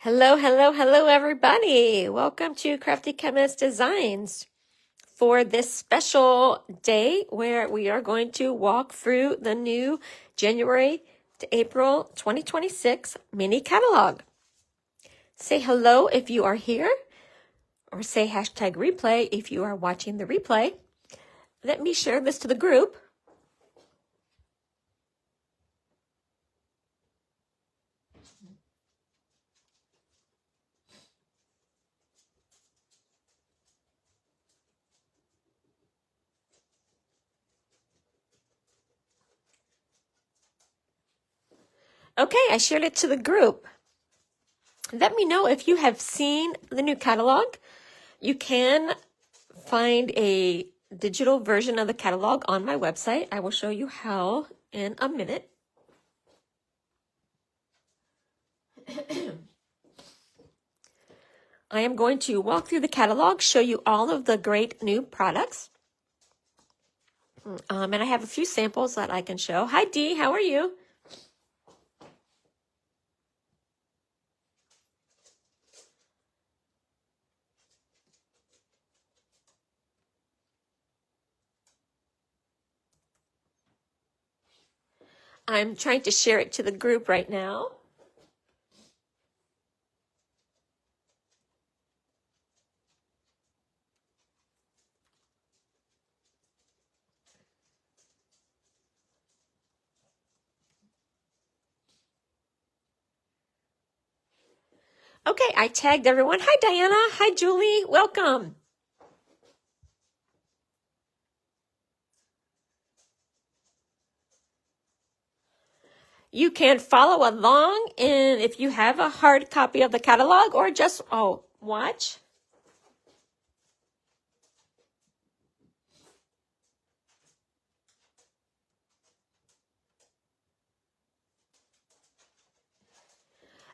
Hello, hello, hello, everybody. Welcome to Crafty Chemist Designs for this special day where we are going to walk through the new January to April 2026 mini catalog. Say hello if you are here, or say hashtag replay if you are watching the replay. Let me share this to the group. Okay, I shared it to the group. Let me know if you have seen the new catalog. You can find a digital version of the catalog on my website. I will show you how in a minute. I am going to walk through the catalog, show you all of the great new products. And I have a few samples that I can show. Hi, Dee, how are you? I'm trying to share it to the group right now. Okay, I tagged everyone. Hi, Diana. Hi, Julie. Welcome. You can follow along, and if you have a hard copy of the catalog or just, watch.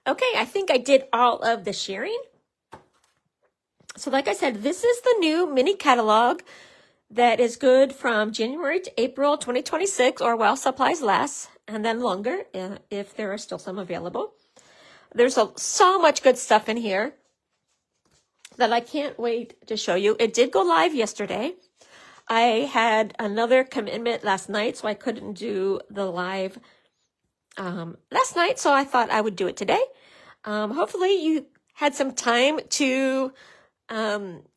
Okay, I think I did all of the sharing. So like I said, this is the new mini catalog that is good from January to April 2026 or while supplies last, and then longer if there are still some available. There's so much good stuff in here that I can't wait to show you. It did go live yesterday. I had another commitment last night, so I couldn't do the live last night, so I thought I would do it today. Hopefully you had some time to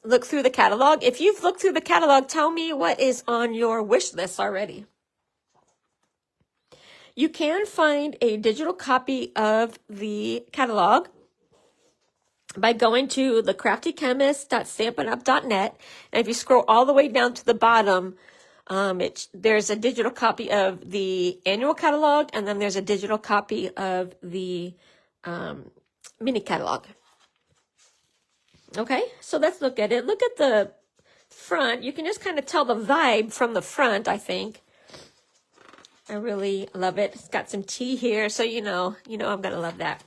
look through the catalog. If you've looked through the catalog, tell me what is on your wish list already. You can find a digital copy of the catalog by going to thecraftychemist.stampinup.net. And if you scroll all the way down to the bottom, there's a digital copy of the annual catalog, and then there's a digital copy of the mini catalog. Okay, so let's look at it. Look at the front. You can just kind of tell the vibe from the front, I think. I really love it. It's got some tea here, so you know I'm going to love that.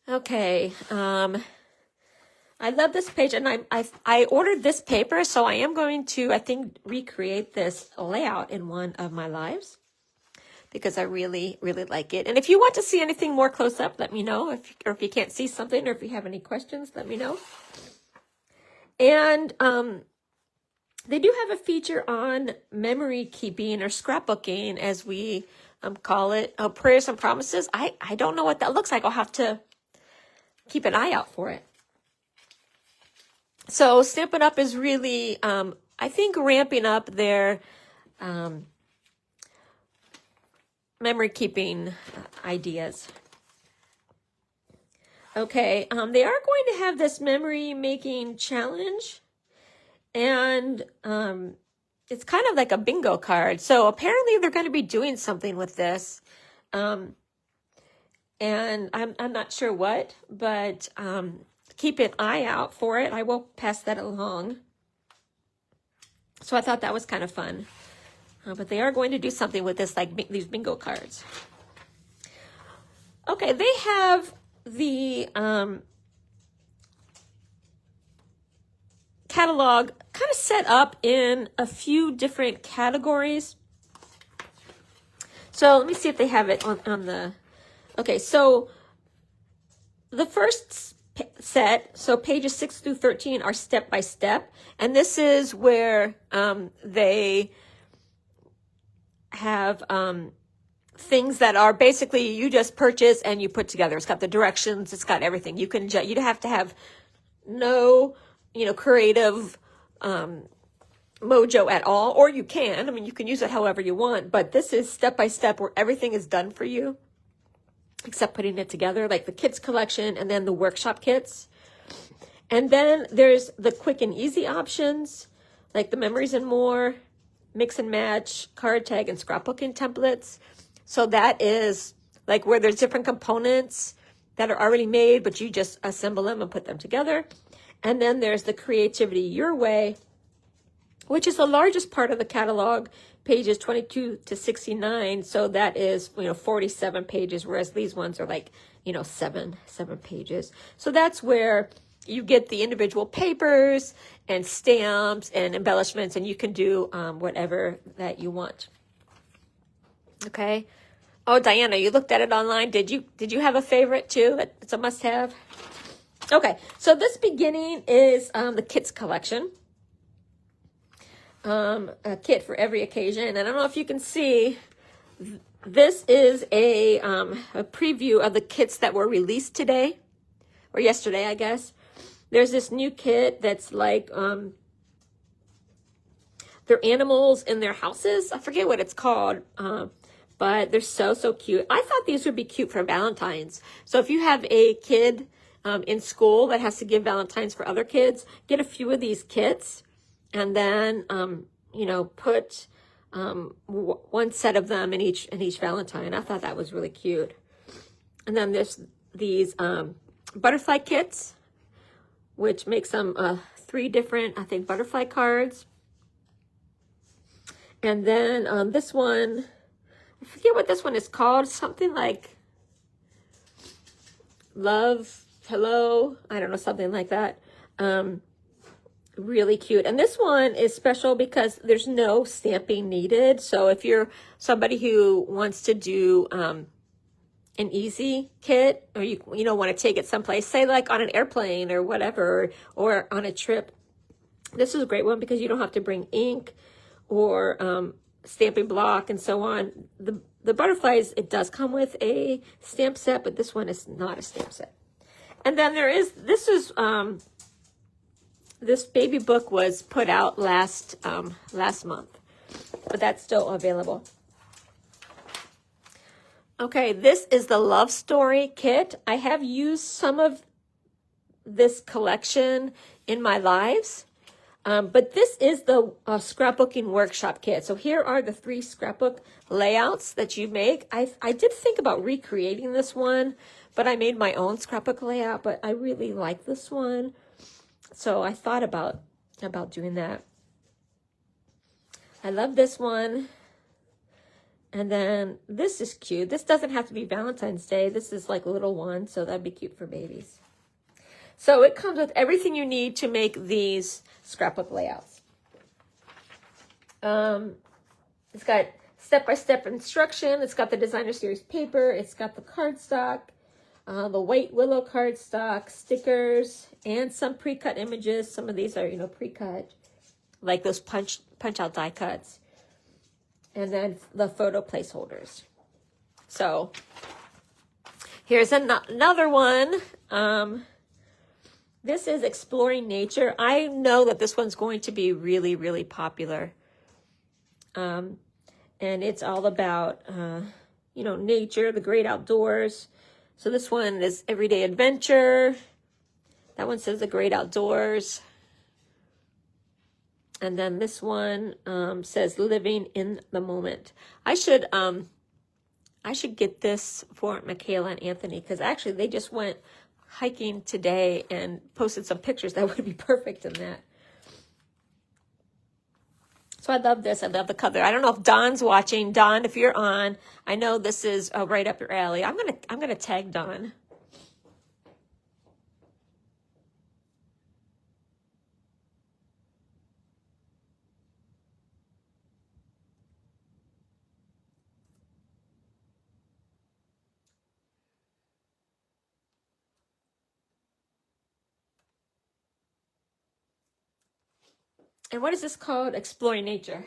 Okay, I love this page, and I ordered this paper, so I am going to, I think, recreate this layout in one of my lives because I really, really like it. And if you want to see anything more close up, let me know. Or if you can't see something, or if you have any questions, let me know. And they do have a feature on memory keeping or scrapbooking, as we call it, prayers and promises. I don't know what that looks like. I'll have to keep an eye out for it. So Stampin' Up is really, I think, ramping up their memory keeping ideas. Okay, they are going to have this memory making challenge, and it's kind of like a bingo card. So apparently they're going to be doing something with this, and I'm not sure what, but keep an eye out for it. I will pass that along. So I thought that was kind of fun. But they are going to do something with this, like these bingo cards. Okay, they have the catalog kind of set up in a few different categories. So let me see if they have it on the... Okay, so the first set, so pages 6 through 13 are step by step, and this is where they have things that are basically you just purchase and you put together. It's got the directions, it's got everything. You can you have to have no, creative mojo at all, or you can. I mean, you can use it however you want, but this is step by step where everything is done for you, except putting it together, like the kids collection and then the workshop kits. And then there's the quick and easy options, like the memories and more, mix and match, card tag, and scrapbooking templates. So that is like where there's different components that are already made, but you just assemble them and put them together. And then there's the creativity your way, which is the largest part of the catalog, pages 22 to 69. So that is, 47 pages, whereas these ones are like, seven pages. So that's where you get the individual papers and stamps and embellishments, and you can do whatever that you want. Okay. Oh, Diana, you looked at it online. Did you have a favorite too? It's a must-have. Okay. So this beginning is the kits collection. A kit for every occasion. And I don't know if you can see, this is a preview of the kits that were released today or yesterday, I guess. There's this new kit that's like, they're animals in their houses. I forget what it's called, but they're so cute. I thought these would be cute for Valentine's. So if you have a kid in school that has to give Valentine's for other kids, get a few of these kits and then, put one set of them in each Valentine. I thought that was really cute. And then there's these butterfly kits, which makes them 3 different, I think, butterfly cards. And then this one, I forget what this one is called. Something like Love, Hello. I don't know, something like that. Really cute. And this one is special because there's no stamping needed. So if you're somebody who wants to do an easy kit, or you want to take it someplace, say like on an airplane or whatever, or on a trip, this is a great one because you don't have to bring ink or stamping block and so on. The butterflies, it does come with a stamp set, but this one is not a stamp set. And then this baby book was put out last month, but that's still available. Okay, this is the Love Story kit. I have used some of this collection in my lives, but this is the scrapbooking workshop kit. So here are the 3 scrapbook layouts that you make. I did think about recreating this one, but I made my own scrapbook layout, but I really like this one. So I thought about doing that. I love this one. And then this is cute. This doesn't have to be Valentine's Day. This is like a little one, so that'd be cute for babies. So it comes with everything you need to make these scrapbook layouts. It's got step-by-step instruction. It's got the designer series paper. It's got the cardstock, the white willow cardstock, stickers, and some pre-cut images. Some of these are, pre-cut, like those punch-out die cuts. And then the photo placeholders. So here's another one. This is Exploring Nature. I know that this one's going to be really, really popular. And it's all about, nature, the great outdoors. So this one is Everyday Adventure. That one says the great outdoors. And then this one says Living in the Moment. I should get this for Michaela and Anthony, because actually they just went hiking today and posted some pictures that would be perfect in that. So I love this. I love the color. I don't know if Don's watching. Don, if you're on, I know this is right up your alley. I'm gonna tag Don. And what is this called? Exploring Nature.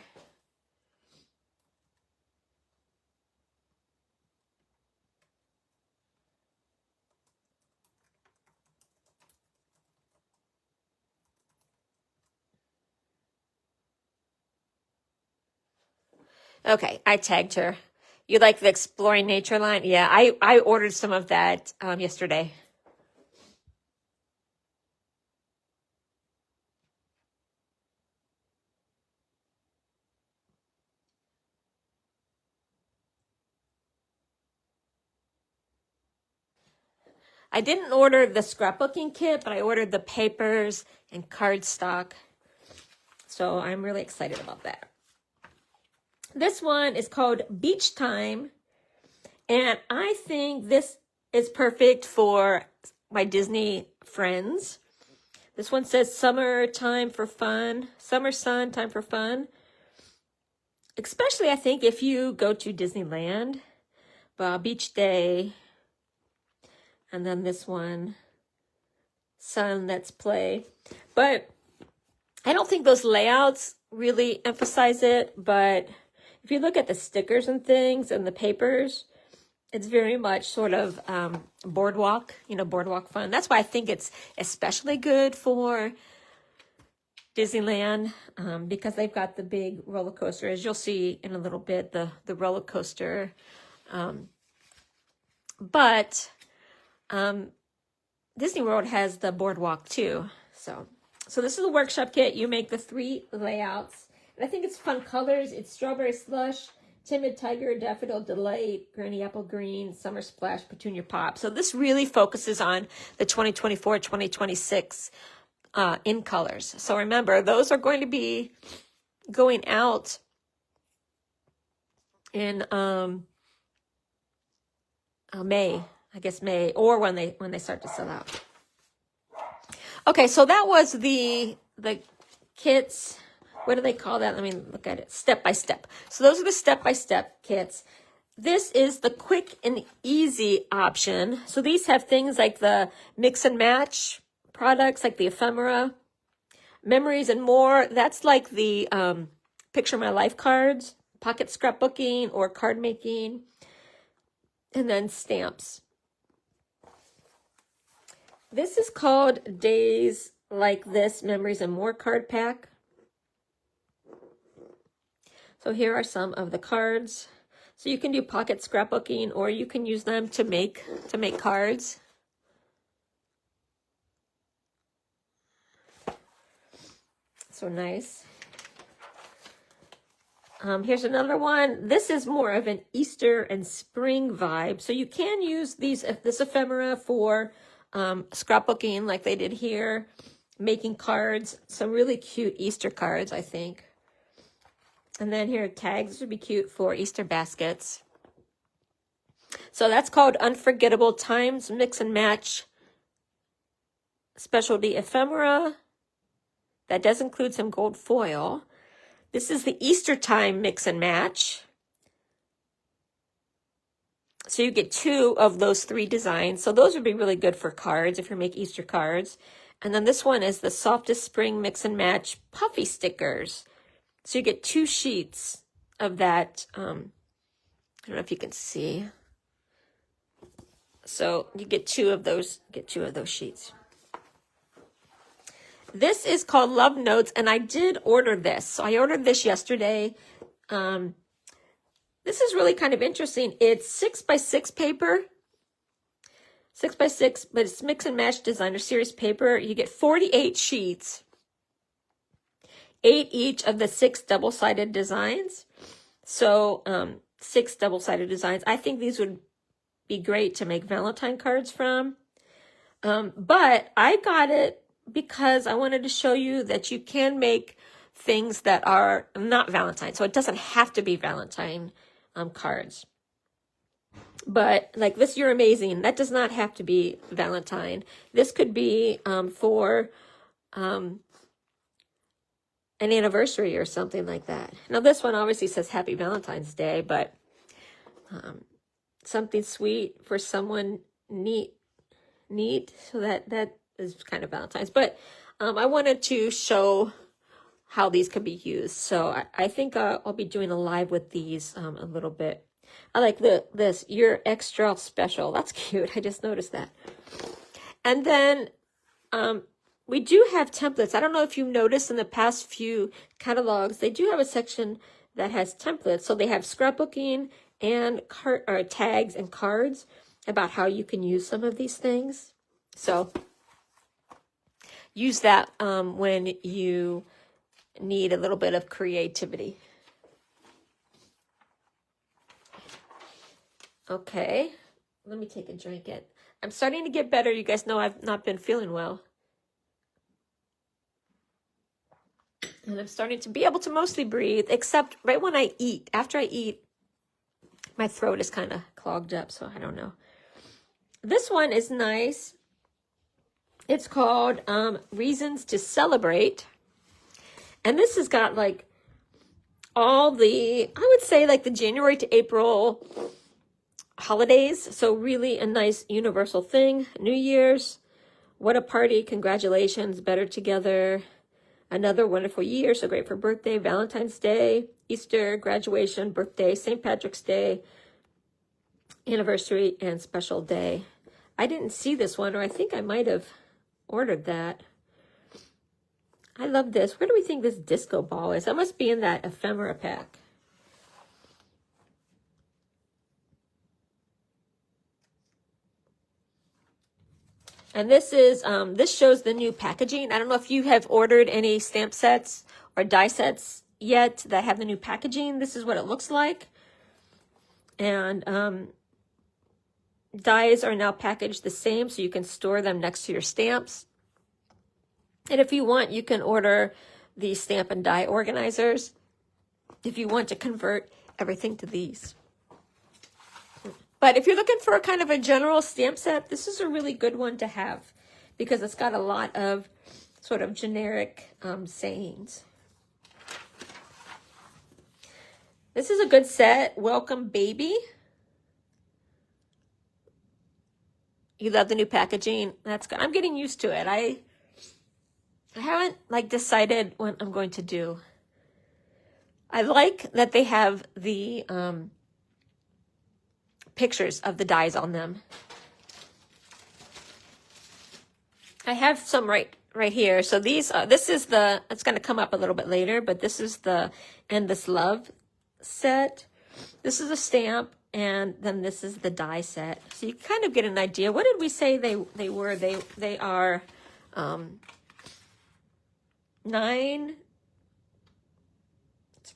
Okay, I tagged her. You like the Exploring Nature line? Yeah, I ordered some of that yesterday. I didn't order the scrapbooking kit, but I ordered the papers and cardstock. So I'm really excited about that. This one is called Beach Time. And I think this is perfect for my Disney friends. This one says summer time for fun, summer sun time for fun. Especially, I think, if you go to Disneyland, beach day. And then this one, sun, let's play. But I don't think those layouts really emphasize it. But if you look at the stickers and things and the papers, it's very much sort of boardwalk, boardwalk fun. That's why I think it's especially good for Disneyland, because they've got the big roller coaster. As you'll see in a little bit, the roller coaster. But Disney World has the boardwalk too. So this is a workshop kit. You make the 3 layouts. And I think it's fun colors. It's Strawberry Slush, Timid Tiger, Daffodil Delight, Granny Apple Green, Summer Splash, Petunia Pop. So this really focuses on the 2024-2026 in colors. So remember, those are going to be going out in May, May, or when they start to sell out. Okay, so that was the kits. What do they call that? Let me look at it. Step by step. So those are the step-by-step kits. This is the quick and easy option. So these have things like the mix and match products, like the ephemera, memories, and more. That's like the Picture My Life cards, pocket scrapbooking, or card making, and then stamps. This is called Days Like This, Memories and More card pack. So here are some of the cards. So you can do pocket scrapbooking, or you can use them to make cards. So nice. Here's another one. This is more of an Easter and spring vibe. So you can use this ephemera for scrapbooking like they did here, making cards. Some really cute Easter cards, I think. And then here are tags. This would be cute for Easter baskets. So that's called Unforgettable Times Mix and Match Specialty Ephemera. That does include some gold foil. This is the Easter Time Mix and Match. So you get 2 of those 3 designs. So those would be really good for cards if you make Easter cards. And then this one is the Softest Spring Mix and Match Puffy Stickers. So you get 2 sheets of that. I don't know if you can see. So you get 2 of those. Sheets. This is called Love Notes, and I did order this. So I ordered this yesterday. This is really kind of interesting. It's 6x6 paper. 6x6, but it's mix and match designer series paper. You get 48 sheets. 8 each of the 6 double-sided designs. So 6 double-sided designs. I think these would be great to make Valentine cards from. But I got it because I wanted to show you that you can make things that are not Valentine. So it doesn't have to be Valentine cards. But like this, You're Amazing. That does not have to be Valentine. This could be for an anniversary or something like that. Now this one obviously says Happy Valentine's Day, but something sweet for someone neat. So that is kind of Valentine's. But I wanted to show how these could be used. So I think I'll be doing a live with these a little bit. I like this, you're extra special. That's cute. I just noticed that. And then we do have templates. I don't know if you noticed in the past few catalogs, they do have a section that has templates. So they have scrapbooking and tags and cards about how you can use some of these things. So use that when you need a little bit of creativity. Okay, let me take a drink. I'm starting to get better. You guys know I've not been feeling well. And I'm starting to be able to mostly breathe, except right when I eat. After I eat, my throat is kind of clogged up, so I don't know. This one is nice. It's called Reasons to Celebrate. And this has got like all the, I would say like the January to April holidays. So really a nice universal thing. New Year's, what a party, congratulations, better together. Another wonderful year, so great for birthday, Valentine's Day, Easter, graduation, birthday, St. Patrick's Day, anniversary, and special day. I didn't see this one, or I think I might have ordered that. I love this. Where do we think this disco ball is? That must be in that ephemera pack. And this is, this shows the new packaging. I don't know if you have ordered any stamp sets or die sets yet that have the new packaging. This is what it looks like. And dies are now packaged the same, so you can store them next to your stamps. And if you want, you can order the stamp and die organizers if you want to convert everything to these. But if you're looking for a kind of a general stamp set, this is a really good one to have because it's got a lot of sort of generic sayings. This is a good set. Welcome, baby. You love the new packaging. That's good. I'm getting used to it. I haven't like decided what I'm going to do. I like that they have the pictures of the dies on them. I have some right here. So these, this is the, it's going to come up a little bit later, but this is the Endless Love set. This is a stamp, and then this is the die set. So you kind of get an idea. What did we say they were? They are 9.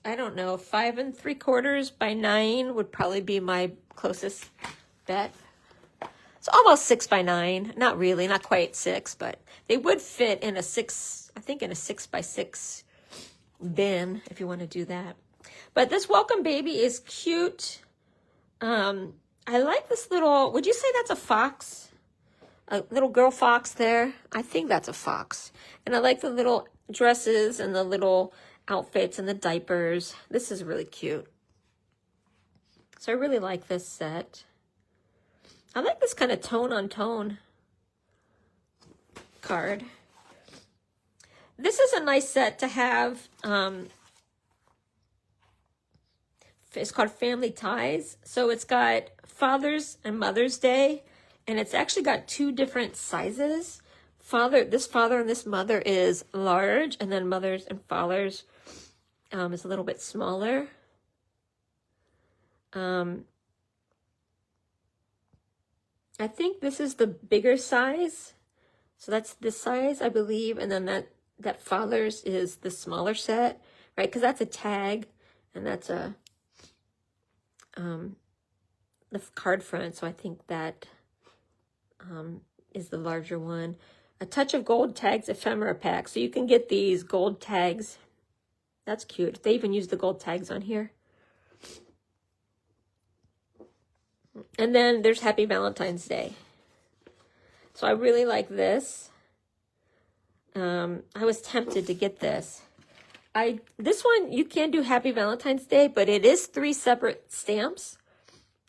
I don't know, 5 3/4 by 9 would probably be my closest bet. It's almost 6 by 9. Not really, not quite 6, but they would fit in a 6, I think in a 6 by 6 bin if you want to do that. But this Welcome Baby is cute. I like this little, would you say that's a fox? A little girl fox there? I think that's a fox. And I like the little dresses and the little outfits and the diapers. This is really cute. So I really like this set. I like this kind of tone-on-tone card. This is a nice set to have. It's called Family Ties. So it's got Father's and Mother's Day, and it's actually got 2 different sizes. This father and this mother is large, and then mothers and fathers is a little bit smaller. I think this is the bigger size. So that's this size, I believe. And then that father's is the smaller set, right? Because that's a tag, and that's a the card front. So I think that is the larger one. A Touch of Gold Tags ephemera pack. So you can get these gold tags. That's cute. They even use the gold tags on here. And then there's Happy Valentine's Day. So I really like this. I was tempted to get this. This one, you can do Happy Valentine's Day, but it is 3 separate stamps.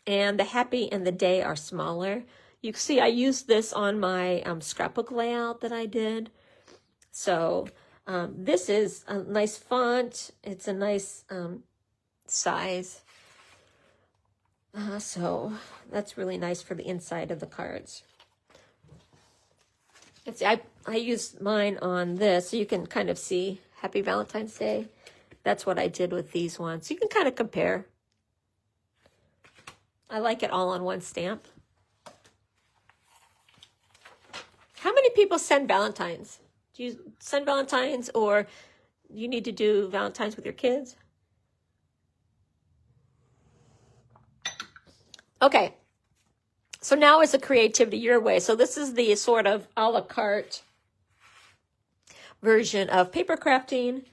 And the happy and the day are smaller. You can see I used this on my scrapbook layout that I did. So This is a nice font. It's a nice size. So that's really nice for the inside of the cards. Let's see, I used mine on this, so you can kind of see Happy Valentine's Day. That's what I did with these ones. You can kind of compare. I like it all on one stamp. How many people send Valentines? Do you send Valentines, or you need to do Valentines with your kids? Okay. So now is the creativity your way. So this is the sort of a la carte version of paper crafting.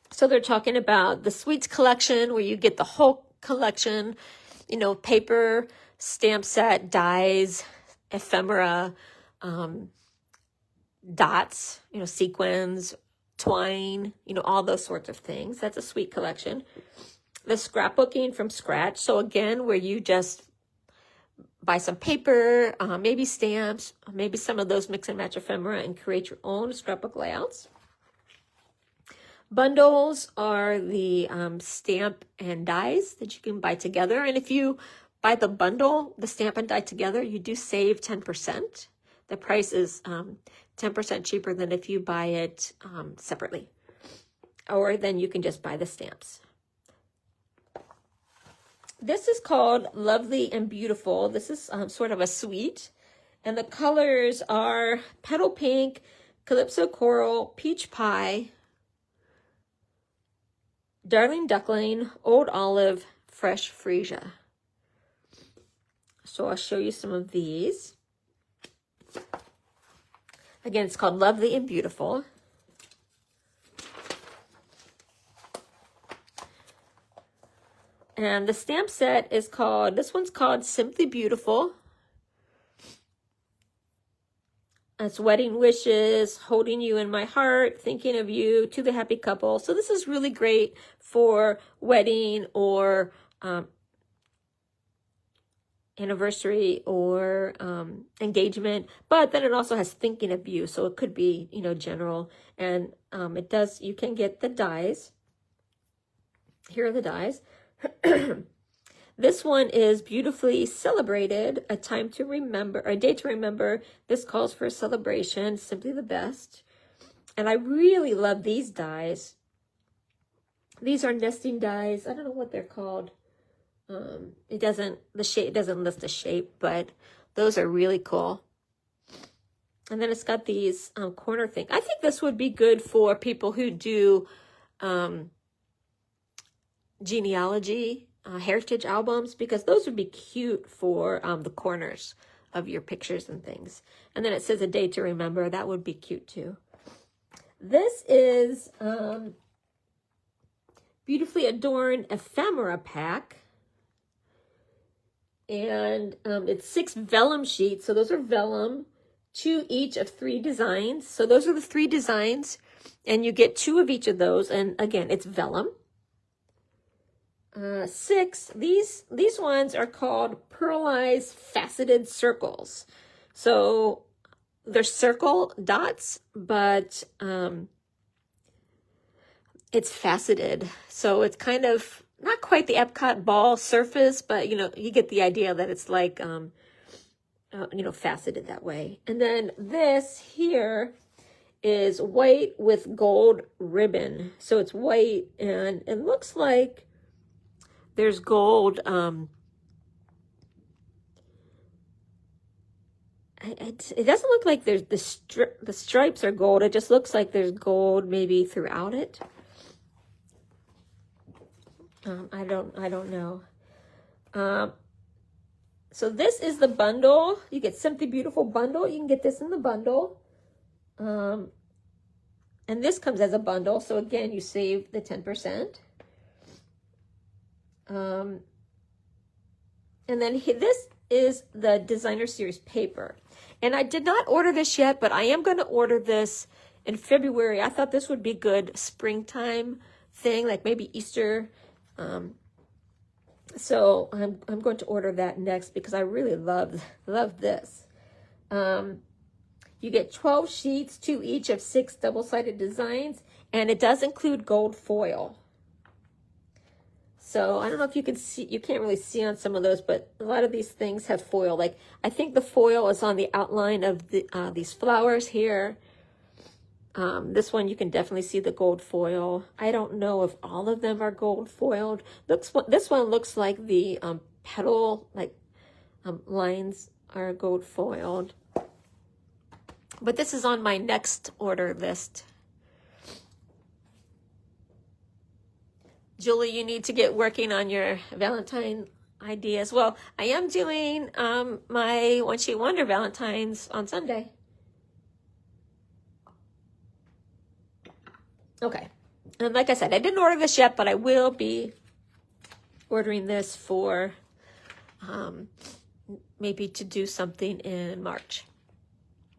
So they're talking about the Sweets collection, where you get the whole collection, you know, paper, stamp set, dies, ephemera, dots, you know, sequins, twine, you know, all those sorts of things. That's a Sweet collection. The scrapbooking from scratch. So again, where you just buy some paper, maybe stamps, maybe some of those mix and match ephemera, and create your own scrapbook layouts. Bundles are the stamp and dies that you can buy together. And if you buy the bundle, the stamp and die together, you do save 10%. The price is 10% cheaper than if you buy it separately. Or then you can just buy the stamps. This is called Lovely and Beautiful. This is sort of a suite. And the colors are Petal Pink, Calypso Coral, Peach Pie, Darling Duckling, Old Olive, Fresh Freesia. So I'll show you some of these. Again, it's called Lovely and Beautiful. And the stamp set is called, this one's called Simply Beautiful. It's Wedding Wishes, Holding You in My Heart, Thinking of You, To the Happy Couple. So this is really great for wedding or anniversary or engagement. But then it also has Thinking of You. So it could be, you know, general. And it does, you can get the dies. Here are the dies. This one is Beautifully Celebrated, A Time to Remember, or A Day to Remember. This calls for a celebration, Simply the Best. And I really love these dies. These are nesting dies. I don't know what they're called. It doesn't list the shape, but those are really cool. And then it's got these corner things. I think this would be good for people who do genealogy, heritage albums, because those would be cute for the corners of your pictures and things. And then it says A Day to Remember. That would be cute too. This is Beautifully Adorned Ephemera Pack. And it's 6 vellum sheets. So those are vellum, 2 each of 3 designs. So those are the 3 designs. And you get 2 of each of those. And again, it's vellum. 6, these ones are called Pearlized Faceted Circles. So they're circle dots, but it's faceted. So it's kind of not quite the Epcot ball surface, but you know, you get the idea that it's like, you know, faceted that way. And then this here is white with gold ribbon. So it's white, and it looks like there's gold. It doesn't look like there's the stripes are gold. It just looks like there's gold maybe throughout it. I don't know. So this is the bundle. You get Simply Beautiful bundle. You can get this in the bundle. And this comes as a bundle. So again, you save the 10%. And then this is the Designer Series paper. And I did not order this yet, but I am going to order this in February. I thought this would be good springtime thing, like maybe Easter. So I'm going to order that next because I really love this. You get 12 sheets, 2 each of 6 double-sided designs, and it does include gold foil. So I don't know if you can see, you can't really see on some of those, but a lot of these things have foil. Like I think the foil is on the outline of the, these flowers here. This one you can definitely see the gold foil. I don't know if all of them are gold foiled. This one looks like the petal lines are gold foiled. But this is on my next order list. Julie, you need to get working on your Valentine ideas. Well, I am doing my One Sheet Wonder Valentines on Sunday. Okay. And like I said, I didn't order this yet, but I will be ordering this for maybe to do something in March.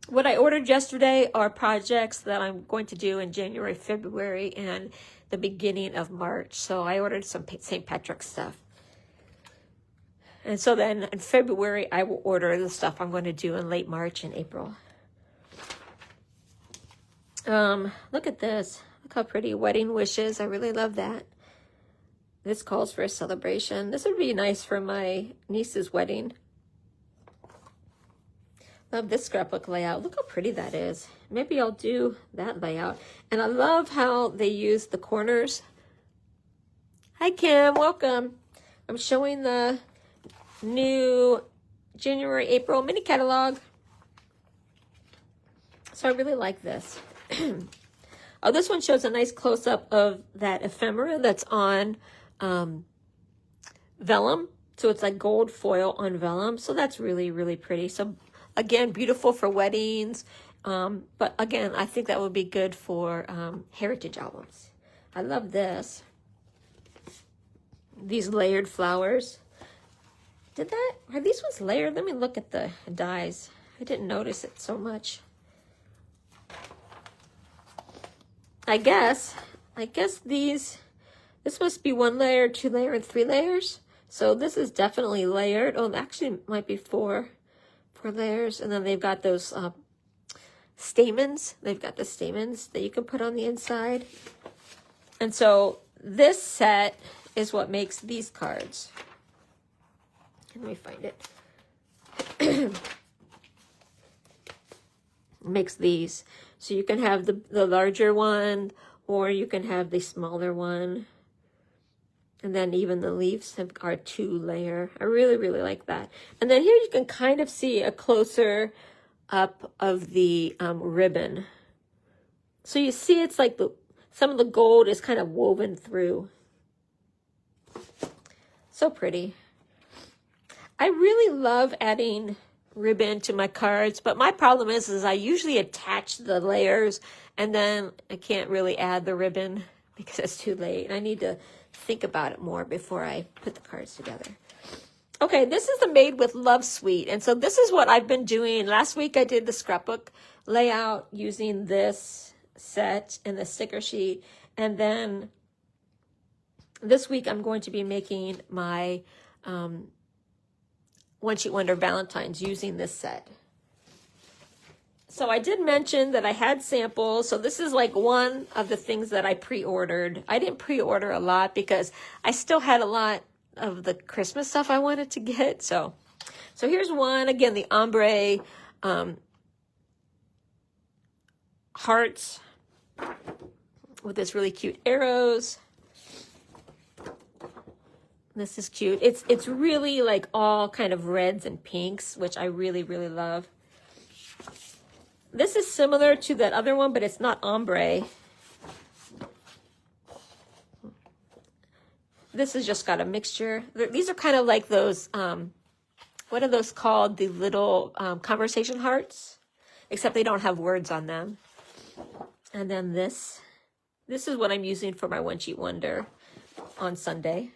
What I ordered yesterday are projects that I'm going to do in January, February, and the beginning of March. So I ordered some St. Patrick's stuff. And so then in February, I will order the stuff I'm going to do in late March and April. Look at this. Look how pretty. Wedding wishes. I really love that. This calls for a celebration. This would be nice for my niece's wedding. Love this scrapbook layout. Look how pretty that is. Maybe I'll do that layout. And I love how they use the corners. Hi, Kim. Welcome. I'm showing the new January, April mini catalog. So I really like this. Oh, this one shows a nice close-up of that ephemera that's on vellum. So it's like gold foil on vellum. So that's really, really pretty. So again, beautiful for weddings. But again, I think that would be good for heritage albums. I love this. These layered flowers. Are these ones layered? Let me look at the dies. I didn't notice it so much. I guess this must be 1 layer, 2 layer, and 3 layers. So this is definitely layered. Oh, actually it might be 4 layers. And then they've got those stamens. They've got the stamens that you can put on the inside. And so this set is what makes these cards. Let me find it. Makes these. So you can have the larger one, or you can have the smaller one. And then even the leaves are 2 layer. I really, really like that. And then here you can kind of see a closer up of the ribbon. So you see it's like some of the gold is kind of woven through. So pretty. I really love adding ribbon to my cards, but my problem is I usually attach the layers and then I can't really add the ribbon because it's too late. I need to think about it more before I put the cards together. Okay, this is the Made with Love Suite. And so this is what I've been doing. Last week I did the scrapbook layout using this set and the sticker sheet. And then this week I'm going to be making my One Sheet Wonder Valentines using this set. So I did mention that I had samples. So this is like one of the things that I pre-ordered. I didn't pre-order a lot because I still had a lot of the Christmas stuff I wanted to get. So here's one. Again, the ombre hearts with this really cute arrows. This is cute. It's really like all kind of reds and pinks, which I really, really love. This is similar to that other one, but it's not ombre. This has just got a mixture. These are kind of like those, what are those called? The little conversation hearts, except they don't have words on them. And then this is what I'm using for my One Sheet Wonder on Sunday.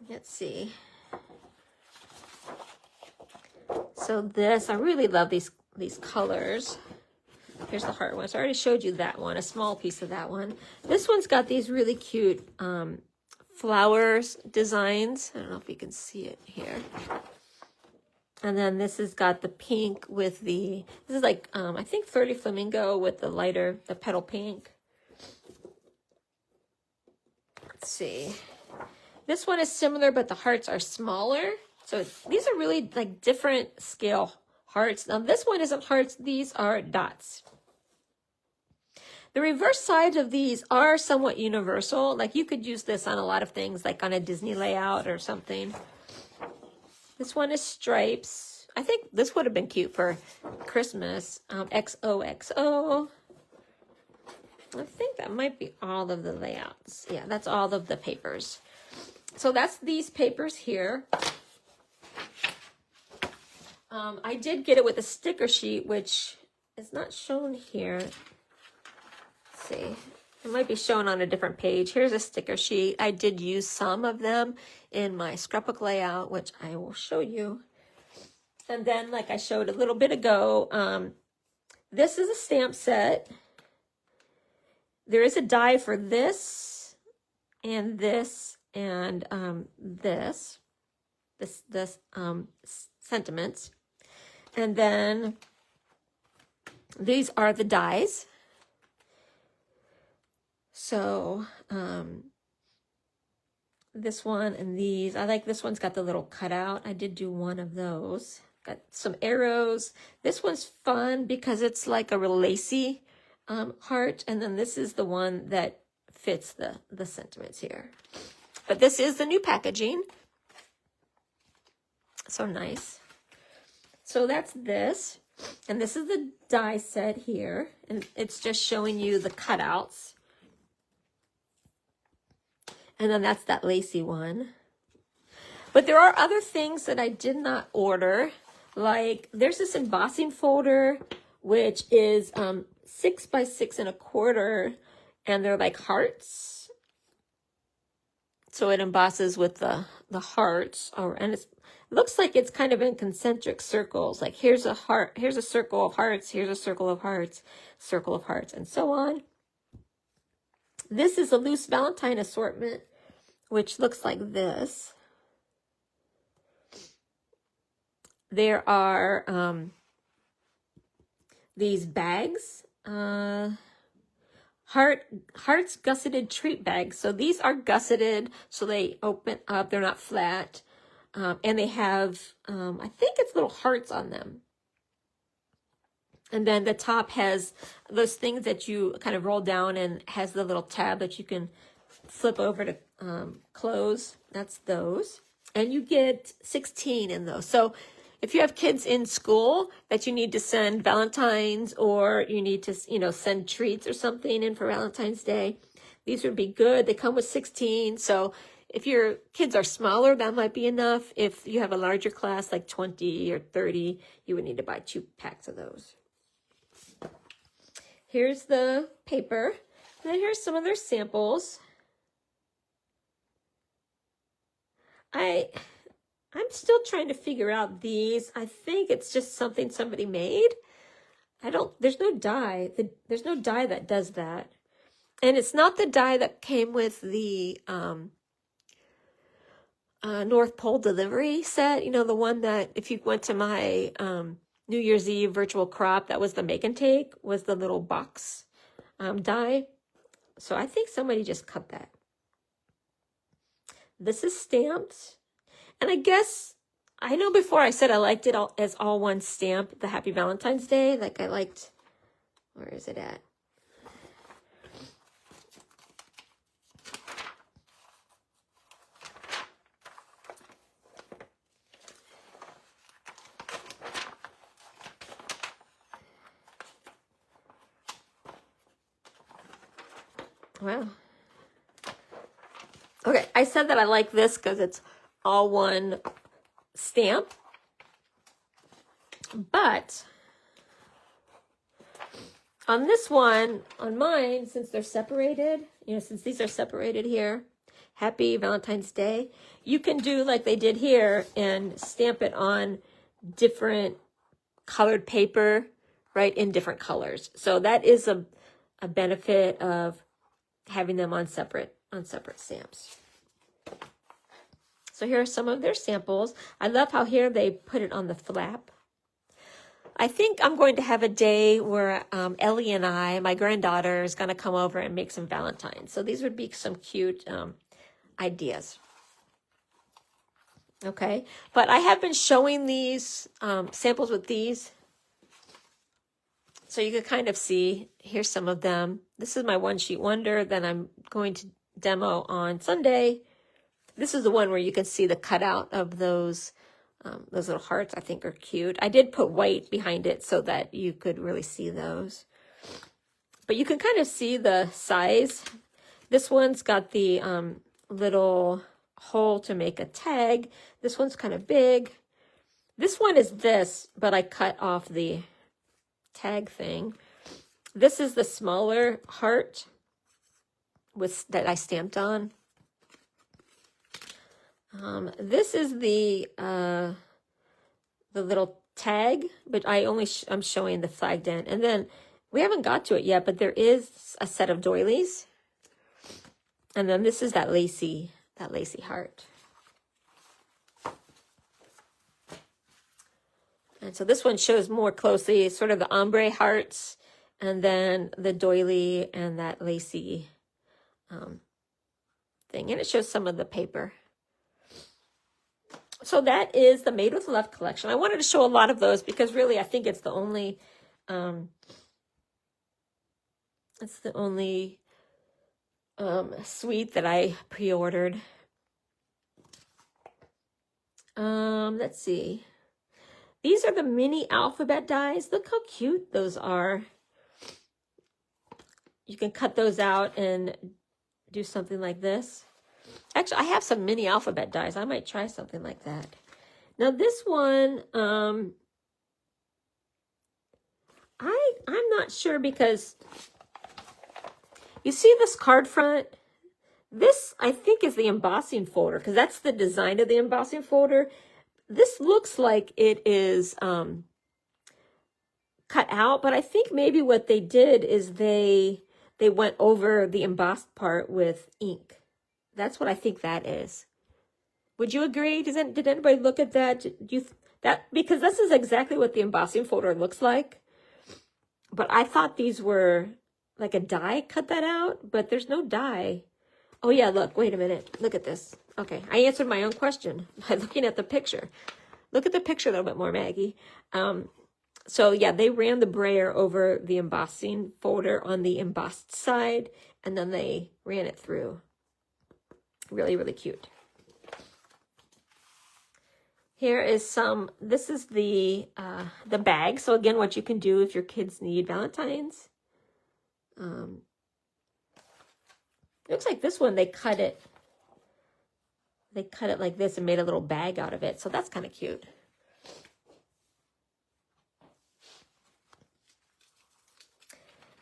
Let's see. So this, I really love these colors. Here's the heart one. So I already showed you that one, a small piece of that one. This one's got these really cute flowers designs. I don't know if you can see it here. And then this has got the pink with the, this is like, I think Flirty Flamingo with the lighter, the petal pink. Let's see. This one is similar, but the hearts are smaller. So these are really like different scale hearts. Now this one isn't hearts, these are dots. The reverse sides of these are somewhat universal. Like you could use this on a lot of things, like on a Disney layout or something. This one is stripes. I think this would have been cute for Christmas. XOXO. I think that might be all of the layouts. Yeah, that's all of the papers. So that's these papers here. I did get it with a sticker sheet, which is not shown here. Let's see. It might be shown on a different page. Here's a sticker sheet. I did use some of them in my scrapbook layout, which I will show you. And then, like I showed a little bit ago, this is a stamp set. There is a die for this and this and this sentiments. And then these are the dies. So this one and these, I like this one's got the little cutout. I did do one of those. Got some arrows. This one's fun because it's like a real lacy heart. And then this is the one that fits the sentiments here. But this is the new packaging. So nice. So that's this. And this is the die set here. And it's just showing you the cutouts. And then that's that lacy one. But there are other things that I did not order. Like there's this embossing folder, which is 6 by 6 1/4. And they're like hearts. So it embosses with the hearts. And it looks like it's kind of in concentric circles. Like here's a heart, here's a circle of hearts, here's a circle of hearts, and so on. This is a loose Valentine assortment, which looks like this. There are these bags, hearts gusseted treat bags. So these are gusseted, so they open up, they're not flat. And they have, I think it's little hearts on them. And then the top has those things that you kind of roll down and has the little tab that you can flip over to close. That's those. And you get 16 in those. So if you have kids in school that you need to send Valentine's or you need to, send treats or something in for Valentine's Day, these would be good. They come with 16. So if your kids are smaller, that might be enough. If you have a larger class, like 20 or 30, you would need to buy 2 packs of those. Here's the paper. And then here's some of their samples. I'm still trying to figure out these. I think it's just something somebody made. There's no die. There's no die that does that. And it's not the die that came with the North Pole delivery set. The one that if you went to my New Year's Eve virtual crop, that was the make and take, was the little box die. So I think somebody just cut that. This is stamped. And I guess, I know before I said I liked it as all one stamp, the Happy Valentine's Day. Like I liked, where is it at? Wow. Okay, I said that I like this because it's all one stamp. But on this one, on mine, since they're separated, since these are separated here, Happy Valentine's Day, you can do like they did here and stamp it on different colored paper, right, in different colors. So that is a benefit of having them on separate stamps. So here are some of their samples. I love how here they put it on the flap. I think I'm going to have a day where Ellie and I, my granddaughter, is going to come over and make some Valentines. So these would be some cute ideas. Okay, but I have been showing these samples with these. So you can kind of see, here's some of them. This is my one sheet wonder that I'm going to demo on Sunday. This is the one where you can see the cutout of those little hearts. I think are cute. I did put white behind it so that you could really see those. But you can kind of see the size. This one's got the little hole to make a tag. This one's kind of big. This one is this, but I cut off the tag thing. This is the smaller heart that I stamped on. This is the little tag, but I'm showing the flagged end. And then we haven't got to it yet, but there is a set of doilies. And then this is that lacy heart. And so this one shows more closely sort of the ombre hearts, and then the doily and that lacy thing. And it shows some of the paper. So that is the Made with Love collection. I wanted to show a lot of those because really I think it's the only suite that I pre-ordered. Let's see. These are the mini alphabet dies. Look how cute those are. You can cut those out and do something like this. Actually, I have some mini alphabet dies. I might try something like that. Now this one, I'm not sure because you see this card front? This, I think, is the embossing folder because that's the design of the embossing folder. This looks like it is cut out, but I think maybe what they did is they went over the embossed part with ink. That's what I think that is. Would you agree? Did anybody look at that? Because this is exactly what the embossing folder looks like. But I thought these were like a die cut that out, but there's no die. Oh yeah, look, wait a minute. Look at this. Okay, I answered my own question by looking at the picture. Look at the picture a little bit more, Maggie. So yeah, they ran the brayer over the embossing folder on the embossed side, and then they ran it through. Really, really cute. Here is this is the bag. So again, what you can do if your kids need Valentines. Looks like this one, they cut it like this and made a little bag out of it. So that's kind of cute.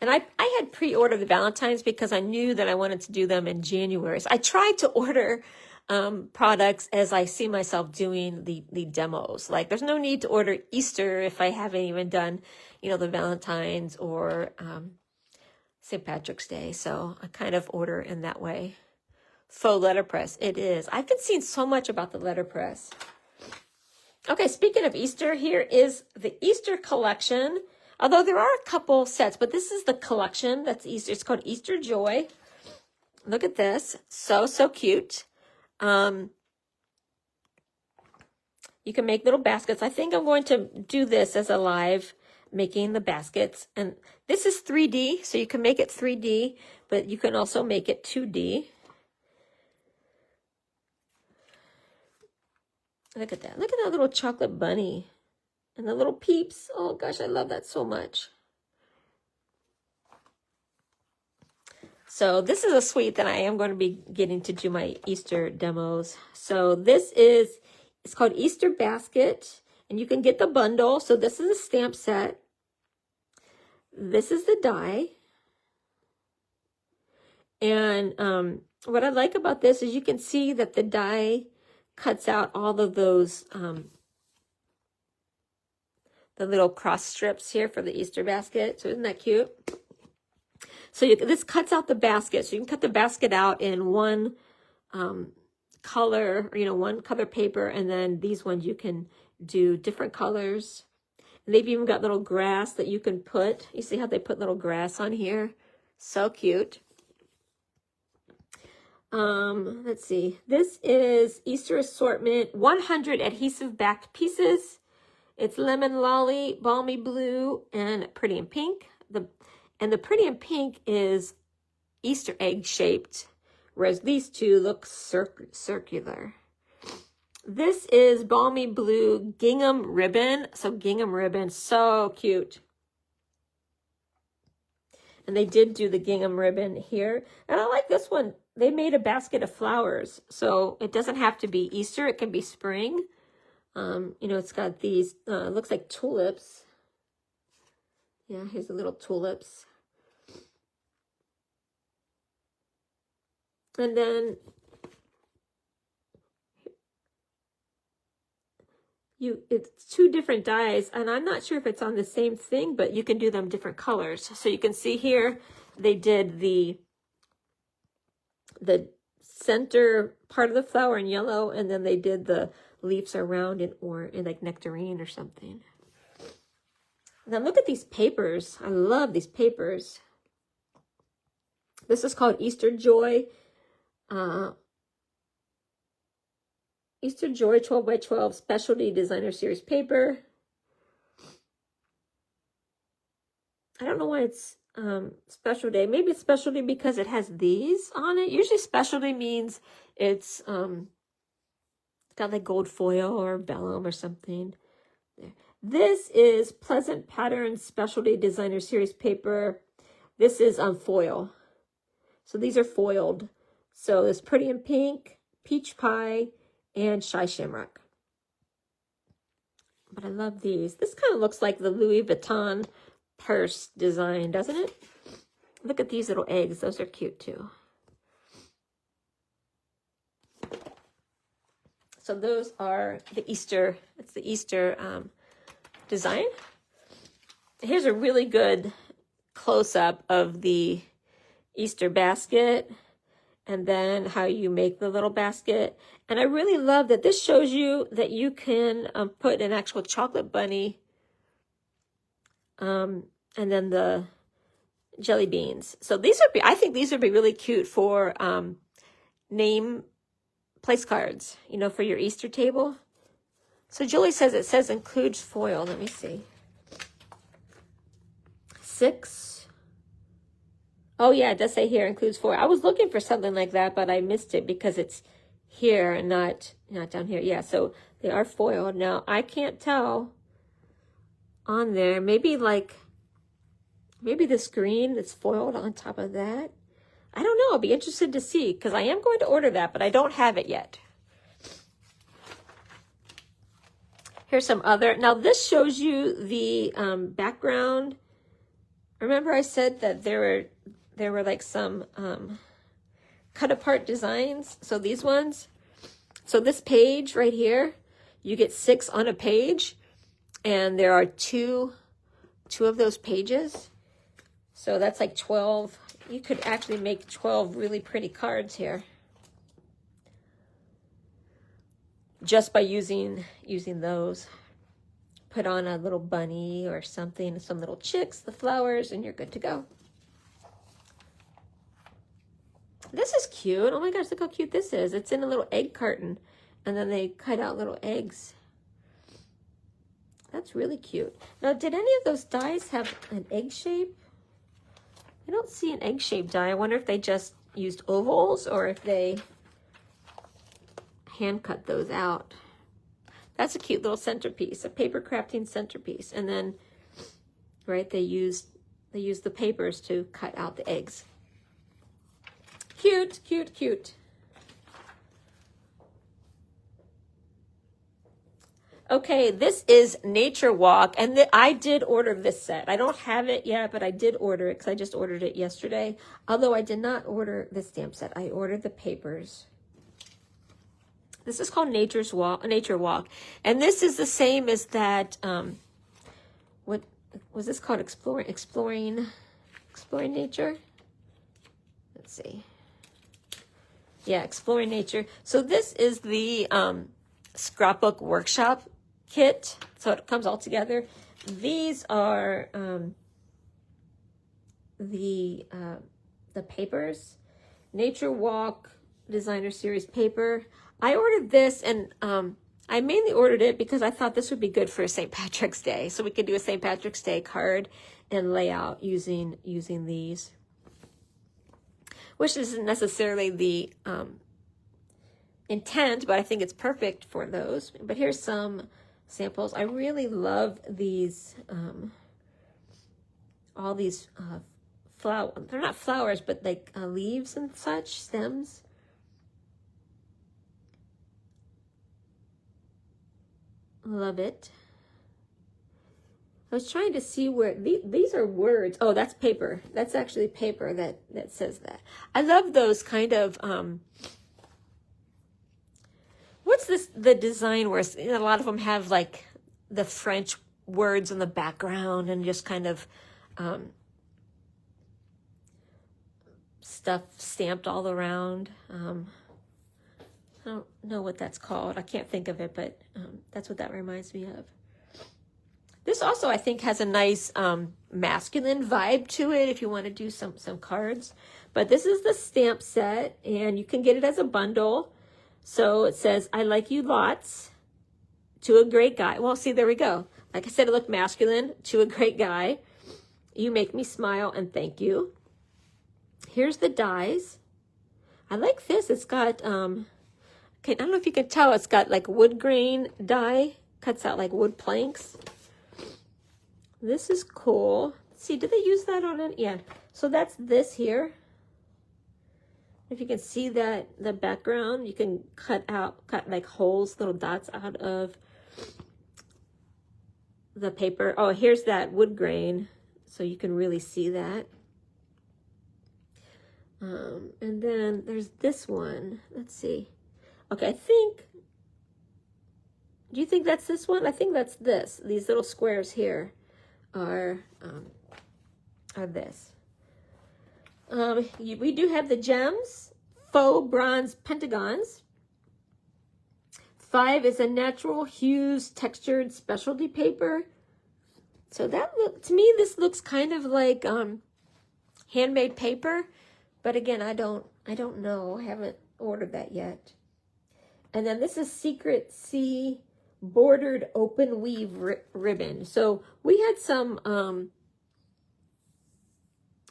And I had pre-ordered the Valentines because I knew that I wanted to do them in January. So I tried to order products as I see myself doing the demos. Like there's no need to order Easter if I haven't even done, the Valentines or St. Patrick's Day. So I kind of order in that way. Faux letterpress. It is. I've been seeing so much about the letterpress. Okay, speaking of Easter, here is the Easter collection. Although there are a couple sets, but this is the collection that's Easter. It's called Easter Joy. Look at this. So, so cute. You can make little baskets. I think I'm going to do this as a live, making the baskets. And this is 3D, so you can make it 3D, but you can also make it 2D. Look at that. Look at that little chocolate bunny. And the little peeps. Oh gosh, I love that so much. So this is a suite that I am going to be getting to do my Easter demos. So it's called Easter Basket. And you can get the bundle. So this is a stamp set. This is the die. And what I like about this is you can see that the die cuts out all of those the little cross strips here for the Easter basket. So isn't that cute? So this cuts out the basket. So you can cut the basket out in one color, you know, one color paper, and then these ones you can do different colors. And they've even got little grass that you can put. You see how they put little grass on here? So cute. Let's see. This is Easter Assortment, 100 adhesive backed pieces. It's Lemon Lolly, Balmy Blue, and Pretty in Pink. The Pretty in Pink is Easter egg shaped, whereas these two look circular. This is Balmy Blue Gingham Ribbon. So gingham ribbon, so cute. And they did do the gingham ribbon here. And I like this one. They made a basket of flowers. So it doesn't have to be Easter. It can be spring. You know, it's got these, looks like tulips. Yeah, here's the little tulips. And then it's two different dies, and I'm not sure if it's on the same thing, but you can do them different colors. So you can see here, they did the center part of the flower in yellow, and then they did the leaves around in like nectarine or something. And then look at these papers. I love these papers. This is called Easter Joy. Easter Joy 12 by 12 Specialty Designer Series paper. I don't know why it's specialty. Maybe it's specialty because it has these on it. Usually specialty means it's got like gold foil or vellum or something. There. This is Pleasant Patterns Specialty Designer Series paper. This is foil. So these are foiled. So there's Pretty in Pink, Peach Pie, and Shy Shamrock. But I love these. This kind of looks like the Louis Vuitton purse design, doesn't it? Look at these little eggs. Those are cute too. So those are the Easter, it's the Easter design. Here's a really good close-up of the Easter basket, and then how you make the little basket. And I really love that this shows you that you can put an actual chocolate bunny and then the jelly beans. So these would be, I think these would be really cute for name place cards, you know, for your Easter table. So Julie says it says includes foil. Let me see. 6. Oh yeah, it does say here includes foil. I was looking for something like that, but I missed it because it's here and not down here. Yeah, so they are foiled. Now I can't tell on there. Maybe this green that's foiled on top of that. I don't know. I'll be interested to see because I am going to order that, but I don't have it yet. Here's some other. Now this shows you the background. Remember I said that there were like some cut apart designs. So these ones. So this page right here, you get 6 on a page, and there are two of those pages. So that's like 12. You could actually make 12 really pretty cards here just by using those. Put on a little bunny or something, some little chicks, the flowers, and you're good to go. This is cute. Oh my gosh, look how cute this is. It's in a little egg carton, and then they cut out little eggs. That's really cute. Now, did any of those dies have an egg shape? I don't see an egg-shaped die. I wonder if they just used ovals or if they hand cut those out. That's a cute little centerpiece, a paper crafting centerpiece. And then, right, they used the papers to cut out the eggs. Cute, cute, cute. Okay, this is Nature Walk, and I did order this set. I don't have it yet, but I did order it because I just ordered it yesterday. Although I did not order the stamp set. I ordered the papers. This is called Nature Walk, and this is the same as that. What was this called? Exploring nature. Let's see. Yeah, Exploring Nature. So this is the scrapbook workshop kit. So it comes all together. These are the papers. Nature Walk Designer Series paper. I ordered this, and I mainly ordered it because I thought this would be good for St. Patrick's Day. So we could do a St. Patrick's Day card and layout using these. Which isn't necessarily the intent, but I think it's perfect for those. But here's some samples. I really love these, all these they're not flowers, but like leaves and such, stems. Love it. I was trying to see where these are words. Oh, that's paper. That's actually paper that says that. I love those kind of what's this, the design where a lot of them have like the French words in the background and just kind of stuff stamped all around. I don't know what that's called. I can't think of it, but that's what that reminds me of. This also, I think, has a nice masculine vibe to it if you want to do some cards. But this is the stamp set, and you can get it as a bundle. So it says, I like you lots, to a great guy. Well, see, there we go. Like I said, it looked masculine, to a great guy. You make me smile, and thank you. Here's the dies. I like this. It's got, okay, I don't know if you can tell, it's got like wood grain die, cuts out like wood planks. This is cool. Let's see, did they use that on it? Yeah. So that's this here. If you can see that, the background, you can cut like holes, little dots out of the paper. Oh, here's that wood grain. So you can really see that. And then there's this one. Let's see. Okay, do you think that's this one? I think that's this. These little squares here are this. We do have the gems, faux bronze pentagons. 5 is a natural hues textured specialty paper. So that to me, this looks kind of like handmade paper, but again, I don't know. I haven't ordered that yet. And then this is Secret Sea bordered open weave ribbon. So we had some,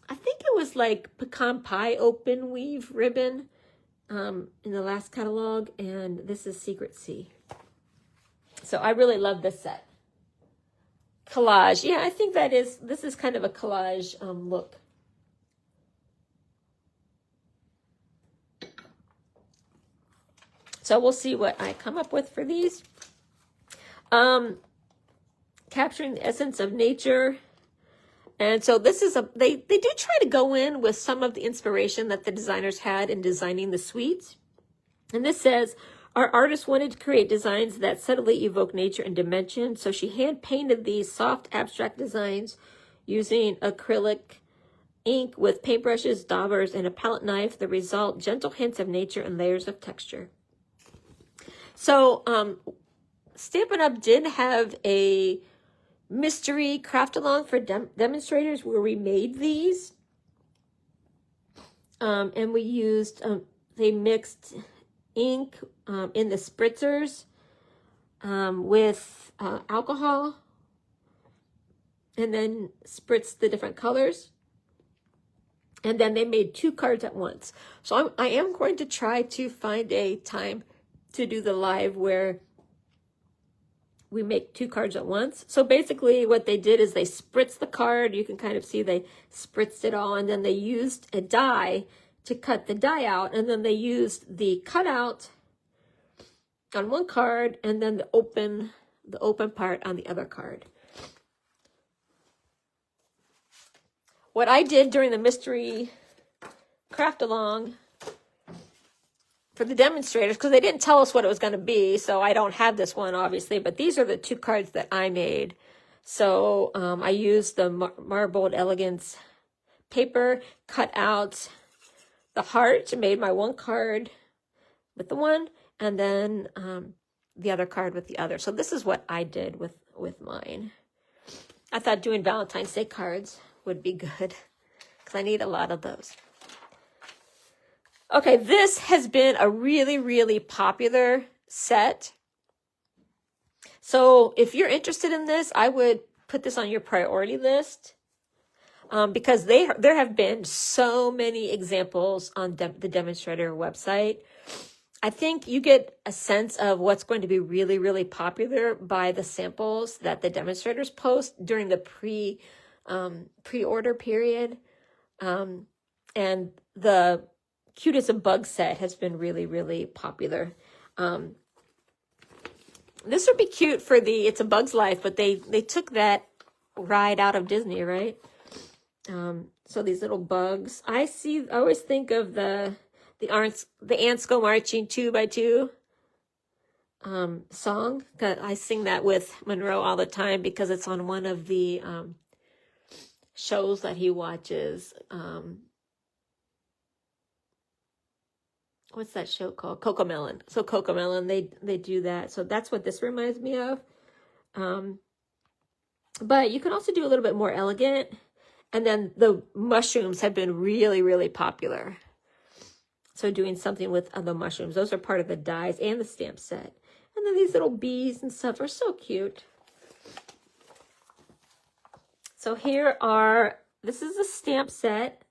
I think it was like pecan pie open weave ribbon in the last catalog, and this is Secret Sea. So I really love this set. Collage. Yeah, I think this is kind of a collage look. So we'll see what I come up with for these. Capturing the essence of nature. And so this is they do try to go in with some of the inspiration that the designers had in designing the suites. And this says, our artist wanted to create designs that subtly evoke nature and dimension. So she hand painted these soft abstract designs using acrylic ink with paintbrushes, daubers, and a palette knife. The result, gentle hints of nature and layers of texture. So Stampin' Up! Did have a mystery craft along for demonstrators where we made these. And we used, they mixed ink in the spritzers with alcohol and then spritzed the different colors. And then they made 2 cards at once. So I am going to try to find a time to do the live where we make 2 cards at once. So basically what they did is they spritzed the card. You can kind of see they spritzed it all, and then they used a die to cut the die out, and then they used the cutout on one card and then the open part on the other card. What I did during the mystery craft along for the demonstrators, because they didn't tell us what it was going to be, so I don't have this one obviously, but these are the 2 cards that I made. So I used the Marbled Elegance paper, cut out the heart, made my one card with the one, and then the other card with the other. So this is what I did with mine. I thought doing Valentine's Day cards would be good because I need a lot of those. Okay, this has been a really, really popular set. So if you're interested in this, I would put this on your priority list because there have been so many examples on the demonstrator website. I think you get a sense of what's going to be really, really popular by the samples that the demonstrators post during the pre-order period. And the Cutest of Bugs set has been really, really popular. This would be cute for the It's a Bug's Life, but they took that ride out of Disney, right? So these little bugs. I always think of the Ants Go Marching 2 by 2 song. I sing that with Monroe all the time because it's on one of the shows that he watches. What's that show called? Cocomelon. So Cocomelon, they do that. So that's what this reminds me of. But you can also do a little bit more elegant. And then the mushrooms have been really, really popular. So doing something with the mushrooms. Those are part of the dies and the stamp set. And then these little bees and stuff are so cute. So this is a stamp set.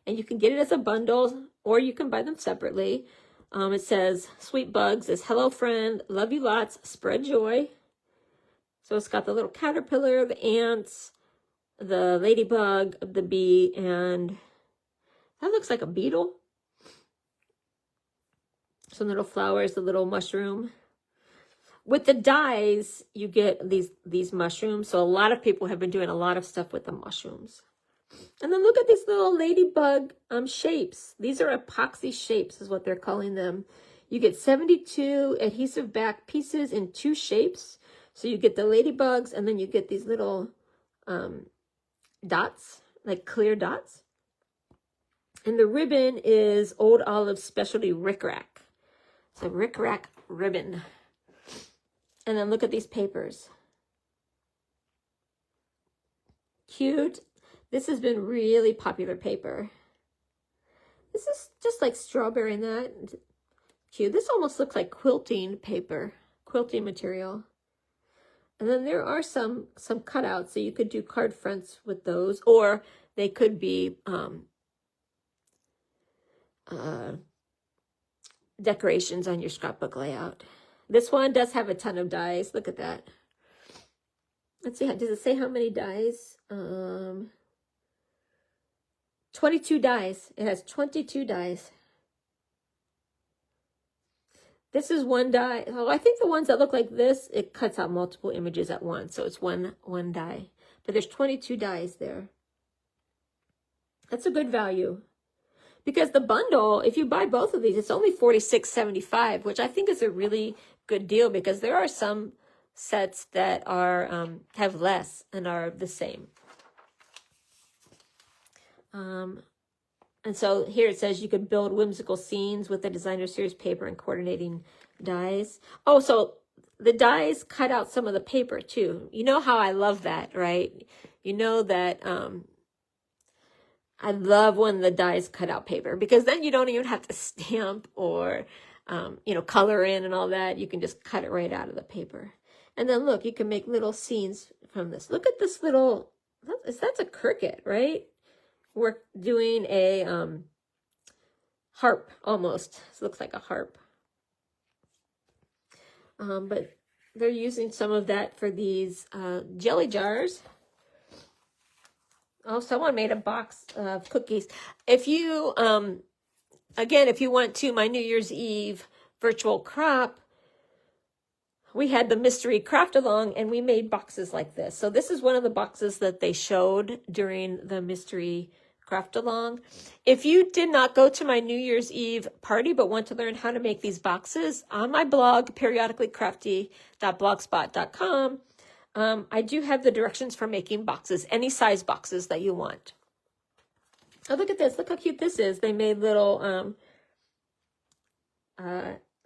And you can get it as a bundle or you can buy them separately. It says, Sweet Bugs is hello friend, love you lots, spread joy. So it's got the little caterpillar, the ants, the ladybug, the bee, and that looks like a beetle. Some little flowers, the little mushroom. With the dies, you get these mushrooms. So a lot of people have been doing a lot of stuff with the mushrooms. And then look at these little ladybug shapes. These are epoxy shapes is what they're calling them. You get 72 adhesive back pieces in 2 shapes. So you get the ladybugs and then you get these little dots, like clear dots. And the ribbon is Old Olive Specialty Rickrack. So Rickrack ribbon. And then look at these papers. Cute. This has been really popular paper. This is just like strawberry and that. Cute. This almost looks like quilting paper, quilting material. And then there are some cutouts, so you could do card fronts with those, or they could be decorations on your scrapbook layout. This one does have a ton of dies. Look at that. Let's see, does it say how many dies? 22 dies. It has 22 dies. This is one die. Oh, I think the ones that look like this, it cuts out multiple images at once. So it's one die. But there's 22 dies there. That's a good value. Because the bundle, if you buy both of these, it's only $46.75, which I think is a really good deal because there are some sets that are have less and are the same. And so here it says you could build whimsical scenes with the designer series paper and coordinating dies. Oh, so the dies cut out some of the paper too. You know how I love that, right? You know that I love when the dies cut out paper because then you don't even have to stamp or, color in and all that. You can just cut it right out of the paper. And then look, you can make little scenes from this. Look at this little, that's a cricket, right? We're doing a harp almost. It looks like a harp. But they're using some of that for these jelly jars. Oh, someone made a box of cookies. If you, again, if you went to my New Year's Eve virtual crop, we had the mystery craft along and we made boxes like this. So this is one of the boxes that they showed during the mystery craft along. If you did not go to my New Year's Eve party but want to learn how to make these boxes, on my blog, periodicallycrafty.blogspot.com, I do have the directions for making boxes, any size boxes that you want. Oh, look at this. Look how cute this is. They made little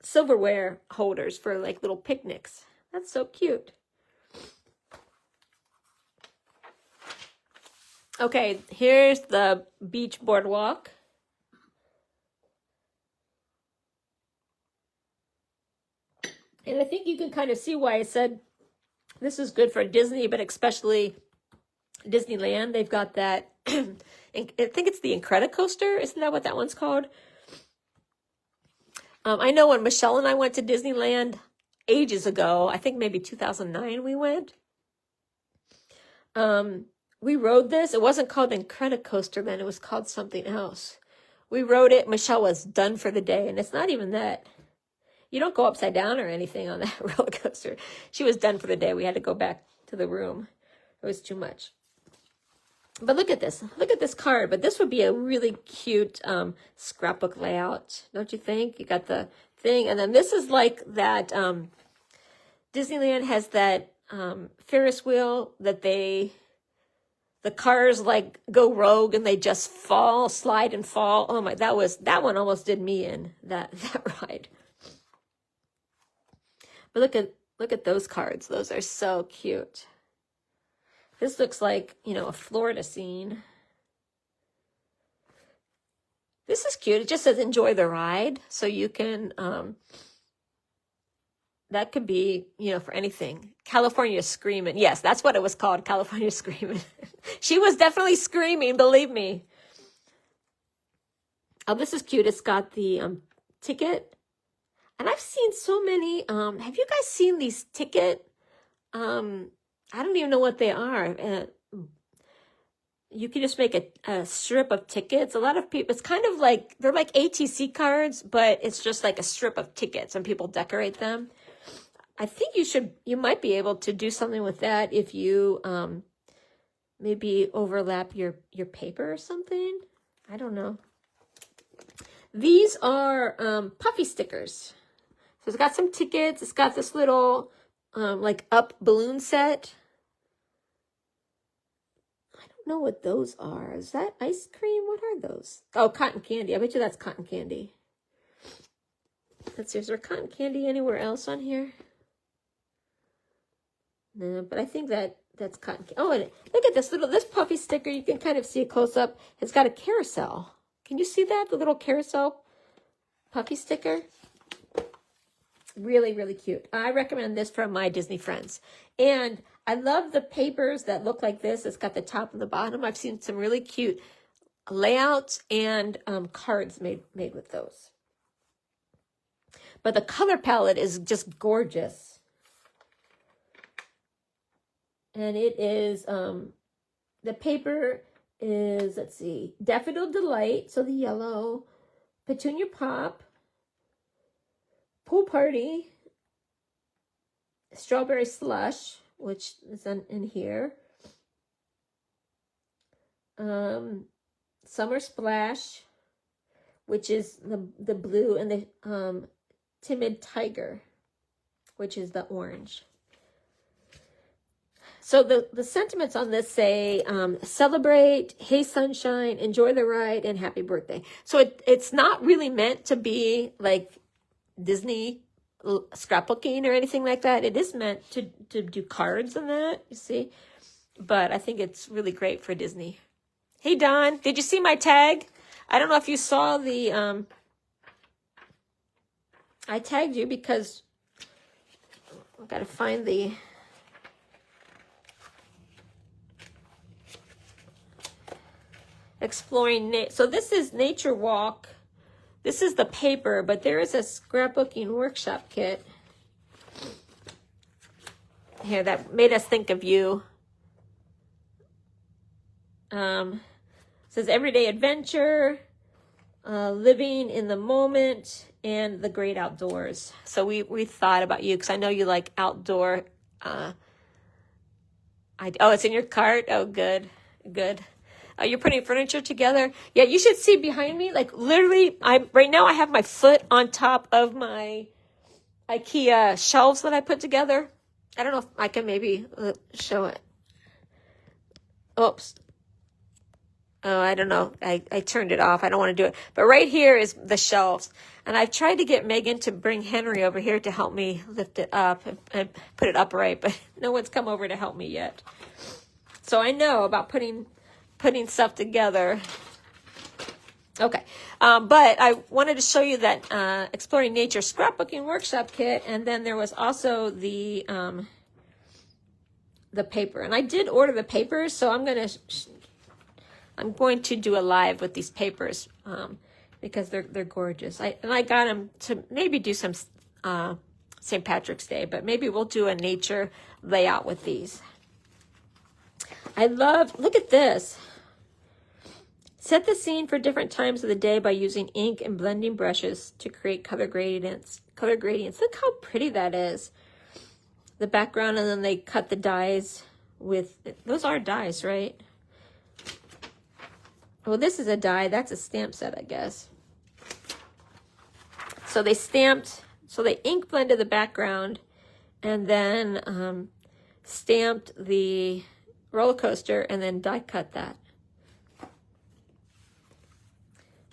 silverware holders for like little picnics. That's so cute. Okay, here's the beach boardwalk. And I think you can kind of see why I said this is good for Disney, but especially Disneyland. They've got that, I think it's the Incredicoaster. Isn't that what that one's called? I know when Michelle and I went to Disneyland ages ago, I think maybe 2009 we went. We rode this. It wasn't called Incredicoaster then. It was called something else. We rode it. Michelle was done for the day. And it's not even that. You don't go upside down or anything on that roller coaster. She was done for the day. We had to go back to the room. It was too much. But look at this. Look at this card. But this would be a really cute scrapbook layout, don't you think? You got the thing. And then this is like that. Disneyland has that Ferris wheel that the cars like go rogue and they just fall, slide and fall. Oh my, that one almost did me in, that ride. But look at those cards. Those are so cute. This looks like, a Florida scene. This is cute. It just says enjoy the ride. So you can, that could be, for anything. California Screaming. Yes, that's what it was called, California Screaming. She was definitely screaming, believe me. Oh, this is cute. It's got the ticket. And I've seen so many, have you guys seen these ticket, I don't even know what they are. You can just make a strip of tickets. A lot of people, it's kind of like, they're like ATC cards, but it's just like a strip of tickets and people decorate them. I think you might be able to do something with that if you maybe overlap your paper or something. I don't know. These are puffy stickers. So it's got some tickets. It's got this little like up balloon set. I don't know what those are. Is that ice cream? What are those? Oh, cotton candy. I bet you that's cotton candy. Let's see. Is there cotton candy anywhere else on here? No, but I think that's cotton candy. Oh, and look at this puffy sticker. You can kind of see it close up. It's got a carousel. Can you see that? The little carousel puffy sticker. Really, really cute. I recommend this from my Disney friends. And I love the papers that look like this. It's got the top and the bottom. I've seen some really cute layouts and cards made with those. But the color palette is just gorgeous. And it is, the paper is, let's see, Daffodil Delight, so the yellow, Petunia Pop, Pool Party, Strawberry Slush, which is in here, Summer Splash, which is the blue, and the Timid Tiger, which is the orange. So the sentiments on this say, celebrate, hey sunshine, enjoy the ride, and happy birthday. So it's not really meant to be like Disney scrapbooking or anything like that. It is meant to do cards and that, you see. But I think it's really great for Disney. Hey, Don, did you see my tag? I don't know if you saw the, I tagged you because I've got to find the... Exploring, so this is Nature Walk. This is the paper, but there is a scrapbooking workshop kit here that made us think of you. It says Everyday Adventure, Living in the Moment, and The Great Outdoors. So we thought about you because I know you like outdoor. Oh, it's in your cart? Oh, good. You're putting furniture together. Yeah, you should see behind me. Like literally, right now I have my foot on top of my IKEA shelves that I put together. I don't know if I can maybe show it. Oops. Oh, I don't know. I turned it off. I don't want to do it. But right here is the shelves. And I've tried to get Megan to bring Henry over here to help me lift it up and put it upright, but no one's come over to help me yet. So I know about putting stuff together. Okay. But I wanted to show you that Exploring Nature scrapbooking workshop kit. And then there was also the paper. And I did order the papers, so I'm going to do a live with these papers because they're gorgeous. And I got them to maybe do some St. Patrick's Day, but maybe we'll do a nature layout with these. Look at this. Set the scene for different times of the day by using ink and blending brushes to create color gradients. Look how pretty that is. The background, and then they cut the dies with, those are dies, right? Well, this is a die. That's a stamp set, I guess. So they ink blended the background and then stamped the roller coaster and then die cut that.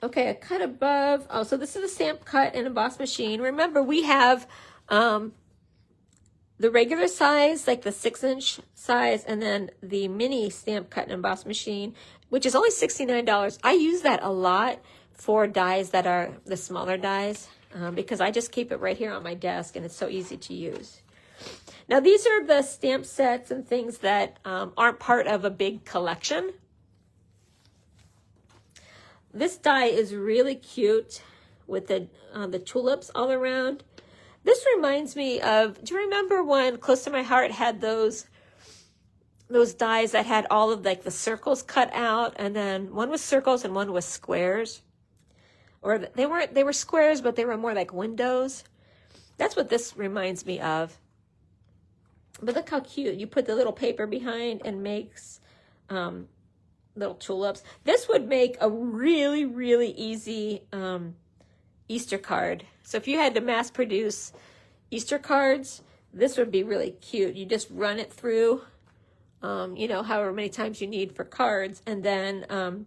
Okay, a cut above. Oh, so this is a stamp cut and emboss machine. Remember, we have the regular size, like the 6-inch size, and then the mini stamp cut and emboss machine, which is only $69. I use that a lot for dies that are the smaller dies because I just keep it right here on my desk and it's so easy to use. Now, these are the stamp sets and things that aren't part of a big collection. This die is really cute with the tulips all around. This reminds me of, do you remember when Close to My Heart had those dies that had all of like the circles cut out, and then one was circles and one was squares? Or they were squares, but they were more like windows. That's what this reminds me of. But look how cute. You put the little paper behind and makes little tulips. This would make a really, really easy Easter card. So if you had to mass produce Easter cards, this would be really cute. You just run it through, however many times you need for cards, and then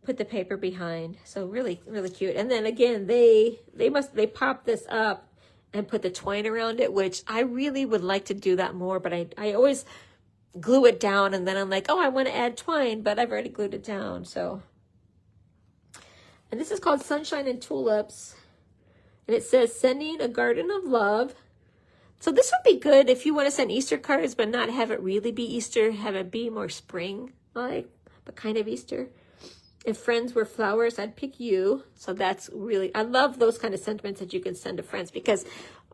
put the paper behind. So really, really cute. And then again, they pop this up and put the twine around it, which I really would like to do that more, but I always glue it down, and then I'm like, oh, I want to add twine, but I've already glued it down. So, and this is called Sunshine and Tulips, and it says sending a garden of love. So this would be good if you want to send Easter cards, but not have it really be Easter, have it be more spring, like, but kind of Easter. If friends were flowers, I'd pick you. So that's really, I love those kind of sentiments that you can send to friends, because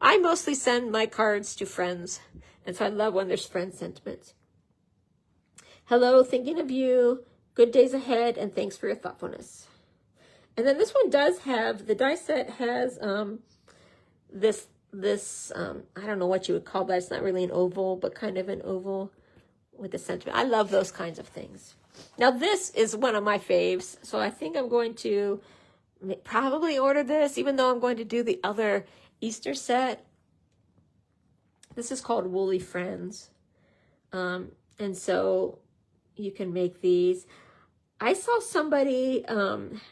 I mostly send my cards to friends, and so I love when there's friend sentiments. Hello, thinking of you, good days ahead, and thanks for your thoughtfulness. And then this one does have, the die set has this I don't know what you would call that. It's not really an oval, but kind of an oval with the sentiment. I love those kinds of things. Now this is one of my faves, so I think I'm going to probably order this, even though I'm going to do the other Easter set. This is called Woolly Friends. And so you can make these. I saw somebody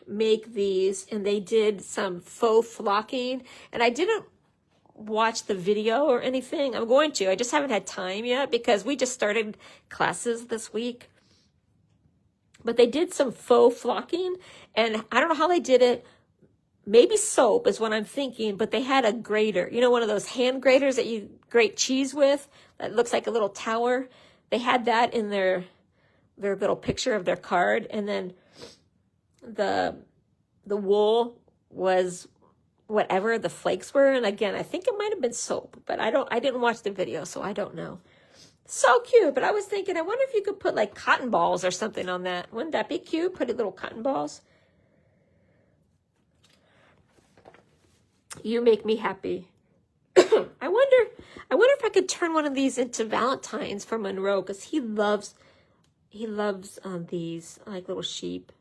make these, and they did some faux flocking, and I didn't watch the video or anything. I'm going to. I just haven't had time yet because we just started classes this week. But they did some faux flocking, and I don't know how they did it. Maybe soap is what I'm thinking, but they had a grater. You know, one of those hand graters that you grate cheese with that looks like a little tower. They had that in their little picture of their card, and then the wool was whatever the flakes were. And again, I think it might have been soap, but I didn't watch the video, so I don't know. So cute. But I was thinking, I wonder if you could put like cotton balls or something on that. Wouldn't that be cute? Put little cotton balls. You make me happy. I wonder if I could turn one of these into Valentine's for Monroe, because he loves these like little sheep.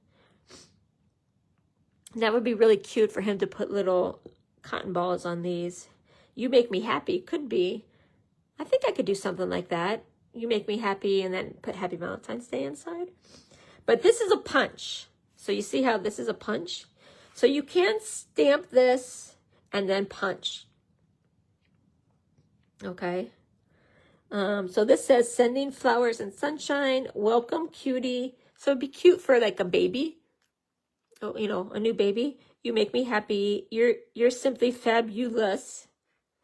That would be really cute for him to put little cotton balls on these. You make me happy. Could be. I think I could do something like that. You make me happy, and then put Happy Valentine's Day inside. But this is a punch. So you see how this is a punch? So you can stamp this and then punch. Okay. So this says sending flowers and sunshine. Welcome, cutie. So it'd be cute for like a baby. Oh, you know, a new baby. You make me happy. You're simply fabulous.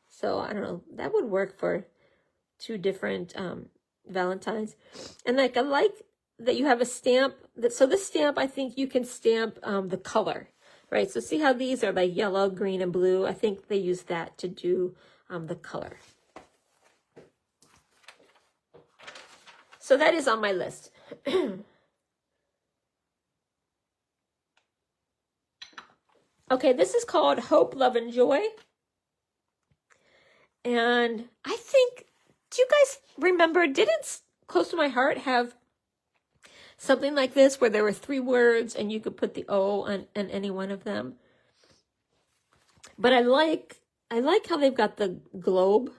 So I don't know. That would work for 2 different Valentines. And like I like that you have a stamp. So this stamp, I think you can stamp the color, right? So see how these are like yellow, green, and blue. I think they use that to do the color. So that is on my list. Okay, this is called Hope, Love, and Joy. And I think, do you guys remember, didn't Close to My Heart have something like this where there were 3 words and you could put the O on any one of them? But I like how they've got the globe.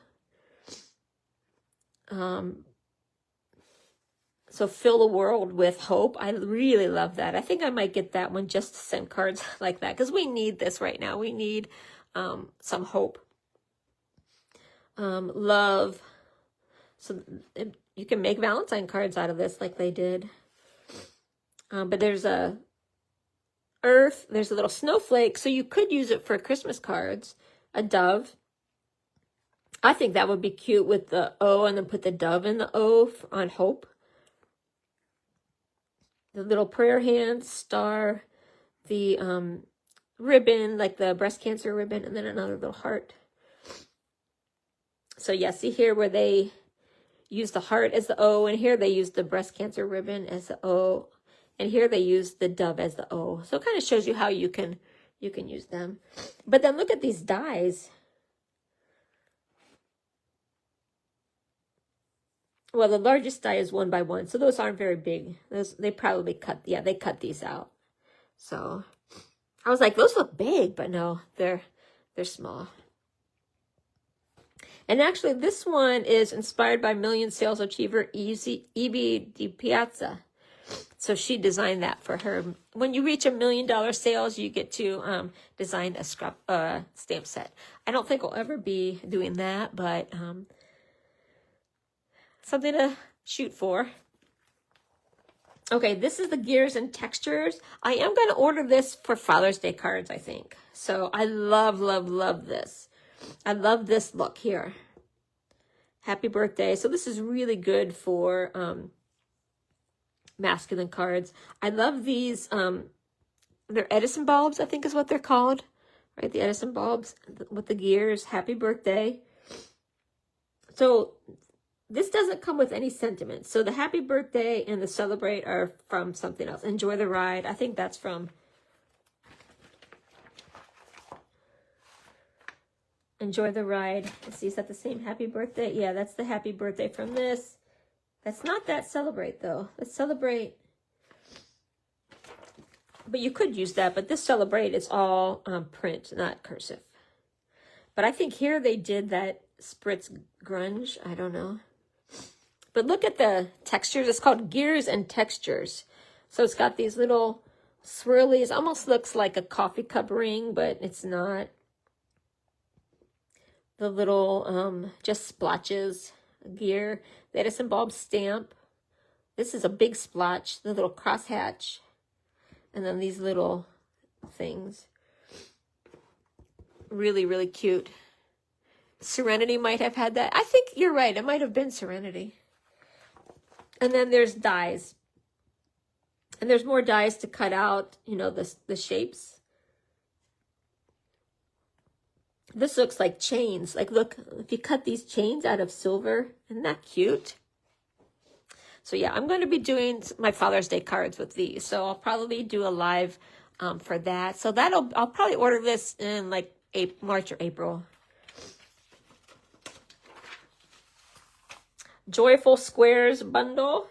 So fill the world with hope. I really love that. I think I might get that one just to send cards like that because we need this right now. We need some hope. Love. So you can make Valentine cards out of this like they did. But there's a earth. There's a little snowflake. So you could use it for Christmas cards. A dove. I think that would be cute with the O and then put the dove in the O on hope. The little prayer hands, star, the ribbon, like the breast cancer ribbon, and then another little heart. So yeah, see here where they use the heart as the O, and here they use the breast cancer ribbon as the O, and here they use the dove as the O. So it kind of shows you how you can use them. But then look at these dies. Well, the largest die is 1 by 1, so those aren't very big. They probably cut, yeah, they cut these out. So I was like, those look big, but no, they're small. And actually, this one is inspired by million sales achiever Evie Di Piazza. So she designed that for her. When you reach $1 million sales, you get to design a stamp set. I don't think I'll ever be doing that, but something to shoot for. Okay, this is the Gears and Textures. I am going to order this for Father's Day cards, I think. So I love, love, love this. I love this look here. Happy birthday. So this is really good for masculine cards. I love these. They're Edison bulbs, I think is what they're called. Right, the Edison bulbs with the gears. Happy birthday. So this doesn't come with any sentiment. So the happy birthday and the celebrate are from something else. Enjoy the ride. I think that's from Enjoy the Ride. Let's see, is that the same happy birthday? Yeah, that's the happy birthday from this. That's not that celebrate though. Let's celebrate. But you could use that, but this celebrate is all print, not cursive. But I think here they did that spritz grunge. I don't know. But look at the textures. It's called Gears and Textures. So it's got these little swirlies. Almost looks like a coffee cup ring, but it's not. The little just splotches, gear. The Edison bulb stamp. This is a big splotch. The little crosshatch. And then these little things. Really, really cute. Serenity might have had that. I think you're right. It might have been Serenity. And then there's dies. And there's more dies to cut out, you know, the shapes. This looks like chains. Like, look, if you cut these chains out of silver, isn't that cute? So, yeah, I'm going to be doing my Father's Day cards with these. So, I'll probably do a live for that. So, I'll probably order this in, like, March or April. Joyful Squares bundle.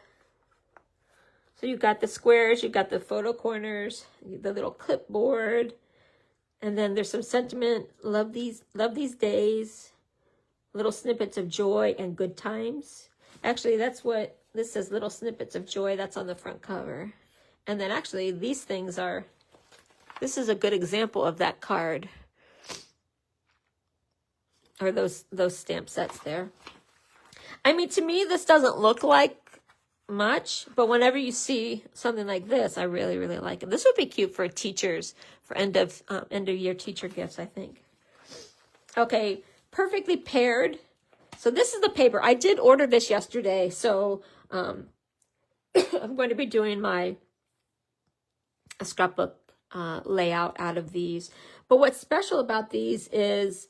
So you got the squares, you got the photo corners, the little clipboard, and then there's some sentiment. Love these days. Little snippets of joy and good times. Actually, that's what this says. Little snippets of joy. That's on the front cover, And then actually these things are, this is a good example of that card. Or those stamp sets there. I mean, to me, this doesn't look like much, but whenever you see something like this, I really, really like it. This would be cute for teachers, for end of year teacher gifts, I think. Okay, perfectly paired. So this is the paper. I did order this yesterday, so I'm going to be doing a scrapbook layout out of these. But what's special about these is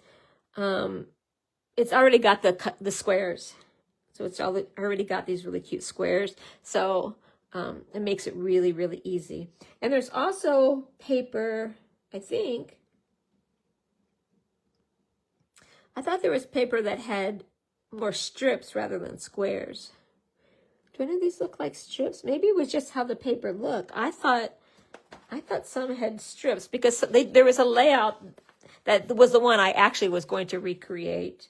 it's already got the squares. So it's already got these really cute squares. So it makes it really, really easy. And there's also paper, I think. I thought there was paper that had more strips rather than squares. Do any of these look like strips? Maybe it was just how the paper looked. I thought some had strips because there was a layout that was the one I actually was going to recreate.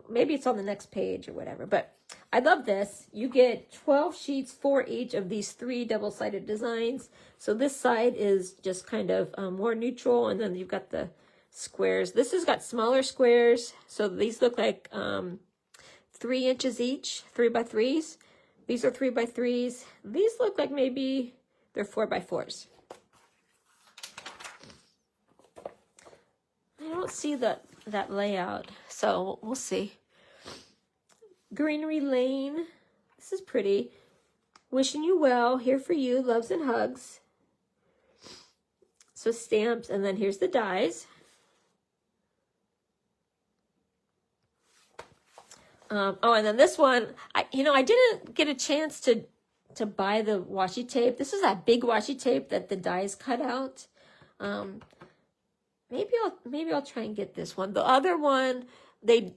Maybe it's on the next page or whatever, but I love this. You get 12 sheets for each of these 3 double-sided designs. So this side is just kind of more neutral, and then you've got the squares. This has got smaller squares, so these look like 3 inches each, 3x3s. These are 3x3s. These look like maybe they're 4x4s. I don't see that layout, so we'll see. Greenery Lane. This is pretty. Wishing you well. Here for you. Loves and hugs. So stamps, and then here's the dies. Oh, and then this one, I didn't get a chance to buy the washi tape. This is that big washi tape that the dies cut out. Maybe I'll try and get this one. The other one, they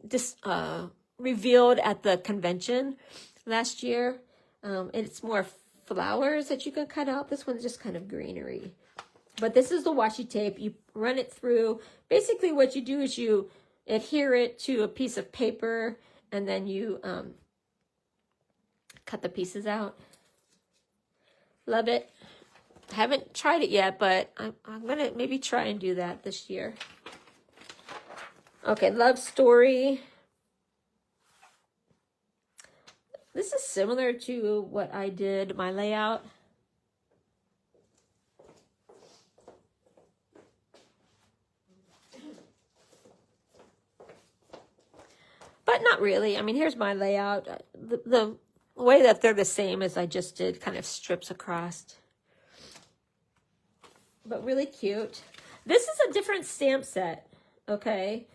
just revealed at the convention last year. It's more flowers that you can cut out. This one's just kind of greenery. But this is the washi tape. You run it through. Basically what you do is you adhere it to a piece of paper, and then you cut the pieces out. Love it. Haven't tried it yet, but I'm going to maybe try and do that this year. Okay, Love Story. This is similar to what I did, my layout. But not really. I mean, here's my layout. The way that they're the same as I just did, kind of strips across. But really cute. This is a different stamp set, okay?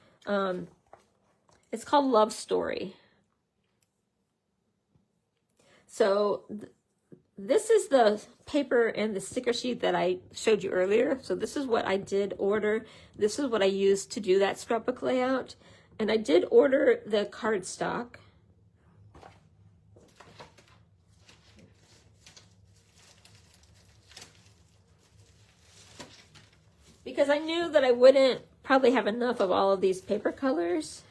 It's called Love Story. So this is the paper and the sticker sheet that I showed you earlier. So this is what I did order. This is what I used to do that scrapbook layout. And I did order the cardstock. Because I knew that I wouldn't probably have enough of all of these paper colors.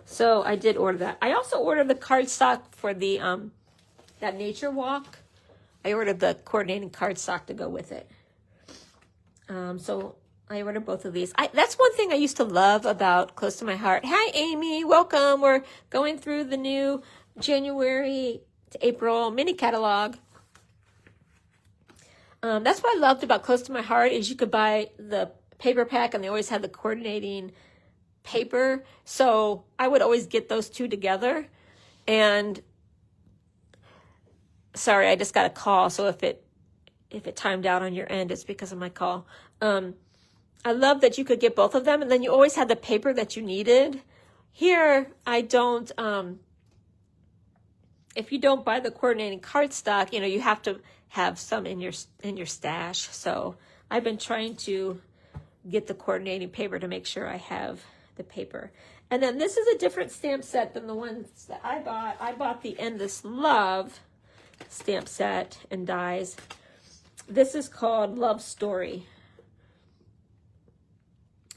So I did order that. I also ordered the cardstock for the that nature walk. I ordered the coordinating cardstock to go with it. So I ordered both of these. That's one thing I used to love about Close to My Heart. Hi, Amy. Welcome. We're going through the new January to April mini catalog. That's what I loved about Close to My Heart is you could buy the paper pack, and they always had the coordinating paper. So I would always get those two together. And sorry, I just got a call. So if it timed out on your end, it's because of my call. I love that you could get both of them, and then you always had the paper that you needed. Here, I don't, if you don't buy the coordinating cardstock, you have to have some in your stash. So I've been trying to get the coordinating paper to make sure I have the paper. And then this is a different stamp set than the ones that I bought. I bought the Endless Love stamp set and dies. This is called Love Story.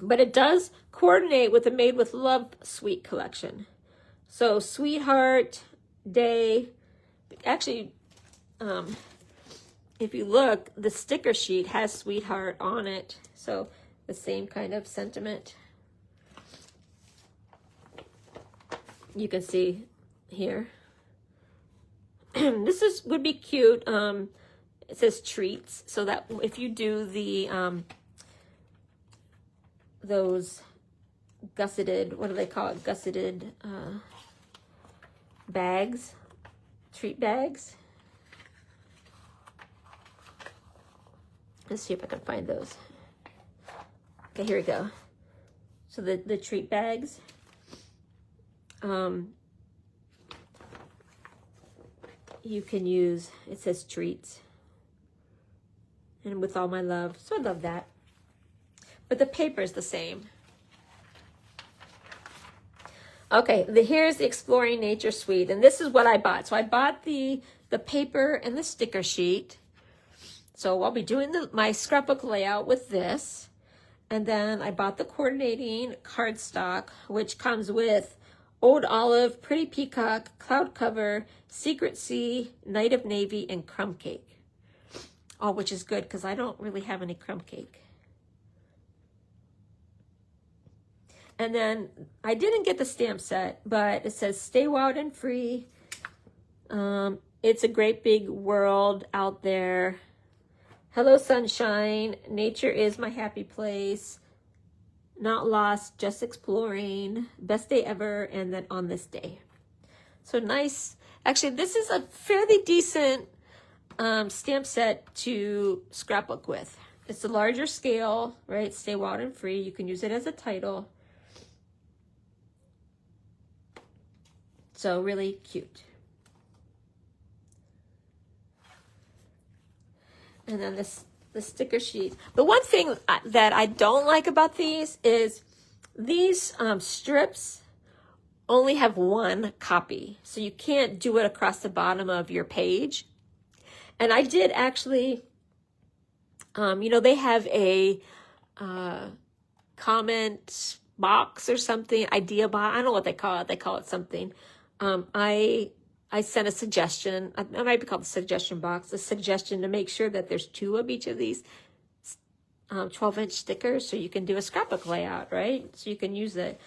But it does coordinate with the Made with Love Suite collection. So Sweetheart, Day, actually, if you look, the sticker sheet has Sweetheart on it. So the same kind of sentiment. You can see here. This would be cute. It says treats, so that if you do the those gusseted, what do they call it? Gusseted bags, treat bags. Let's see if I can find those. Okay, here we go. So the treat bags. You can use, it says treats. And with all my love. So I love that. But the paper is the same. Okay, here's the Exploring Nature Suite. And this is what I bought. So I bought the paper and the sticker sheet. So I'll be doing my scrapbook layout with this. And then I bought the coordinating cardstock, which comes with Old Olive, Pretty Peacock, Cloud Cover, Secret Sea, Night of Navy, and Crumb Cake. Oh, which is good because I don't really have any crumb cake. And then I didn't get the stamp set, but it says Stay Wild and Free. It's a great big world out there. Hello, sunshine. Nature is my happy place. Not lost, just exploring. Best day ever. And then on this day. So nice. Actually, this is a fairly decent stamp set to scrapbook with. It's a larger scale, right? Stay Wild and Free. You can use it as a title. So really cute. And then the sticker sheet. The one thing that I don't like about these is these strips only have one copy. So you can't do it across the bottom of your page. And I did actually, you know, they have a comment box or something, idea box. I don't know what they call it. They call it something. I sent a suggestion, it might be called the suggestion box, a suggestion to make sure that there's 2 of each of these 12-inch stickers so you can do a scrapbook layout, right? So you can use it.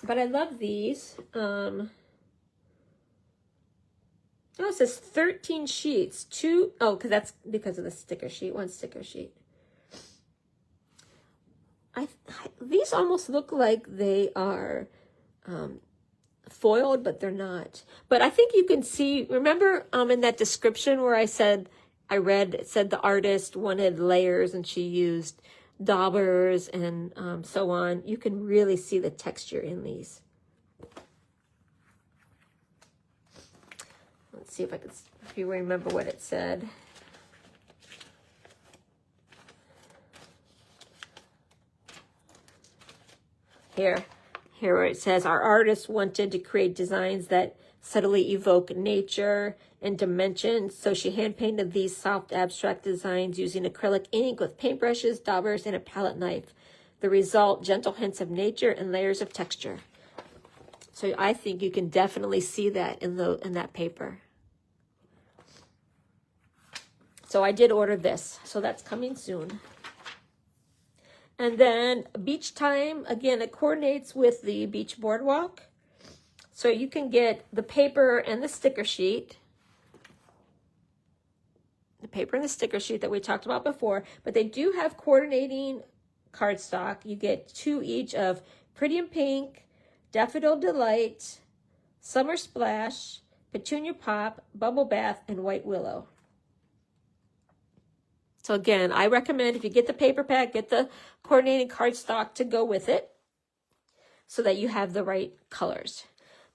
But I love these. Oh, it says 13 sheets. Because that's because of the sticker sheet, 1 sticker sheet. These almost look like they are foiled, but they're not. But I think you can see, remember in that description where it said the artist wanted layers and she used daubers and so on. You can really see the texture in these. Let's see if you remember what it said. Here where it says, our artist wanted to create designs that subtly evoke nature and dimension, so she hand-painted these soft abstract designs using acrylic ink with paintbrushes, daubers, and a palette knife. The result, gentle hints of nature and layers of texture. So I think you can definitely see that in that paper. So I did order this, so that's coming soon. And then Beach Time, again, it coordinates with the Beach Boardwalk. So you can get the paper and the sticker sheet. The paper and the sticker sheet that we talked about before. But they do have coordinating cardstock. You get 2 each of Pretty in Pink, Daffodil Delight, Summer Splash, Petunia Pop, Bubble Bath, and White Willow. So again, I recommend if you get the paper pack, get the coordinating cardstock to go with it so that you have the right colors.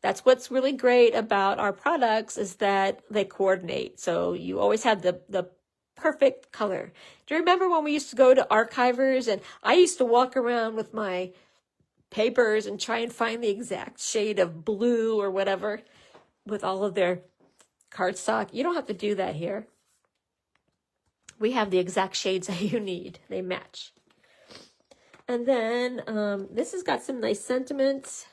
That's what's really great about our products is that they coordinate. So you always have the perfect color. Do you remember when we used to go to Archivers and I used to walk around with my papers and try and find the exact shade of blue or whatever with all of their cardstock? You don't have to do that here. We have the exact shades that you need. They match. And then this has got some nice sentiments.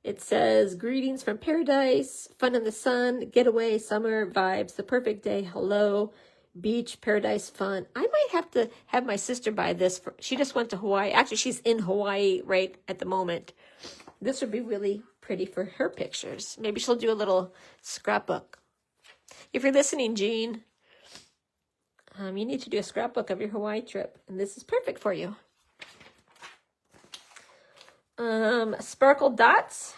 It says, greetings from paradise, fun in the sun, getaway, summer vibes, the perfect day, hello, beach, paradise, fun. I might have to have my sister buy this. She just went to Hawaii. Actually, she's in Hawaii right at the moment. This would be really pretty for her pictures. Maybe she'll do a little scrapbook. If you're listening, Jean, you need to do a scrapbook of your Hawaii trip, and this is perfect for you. Sparkle dots.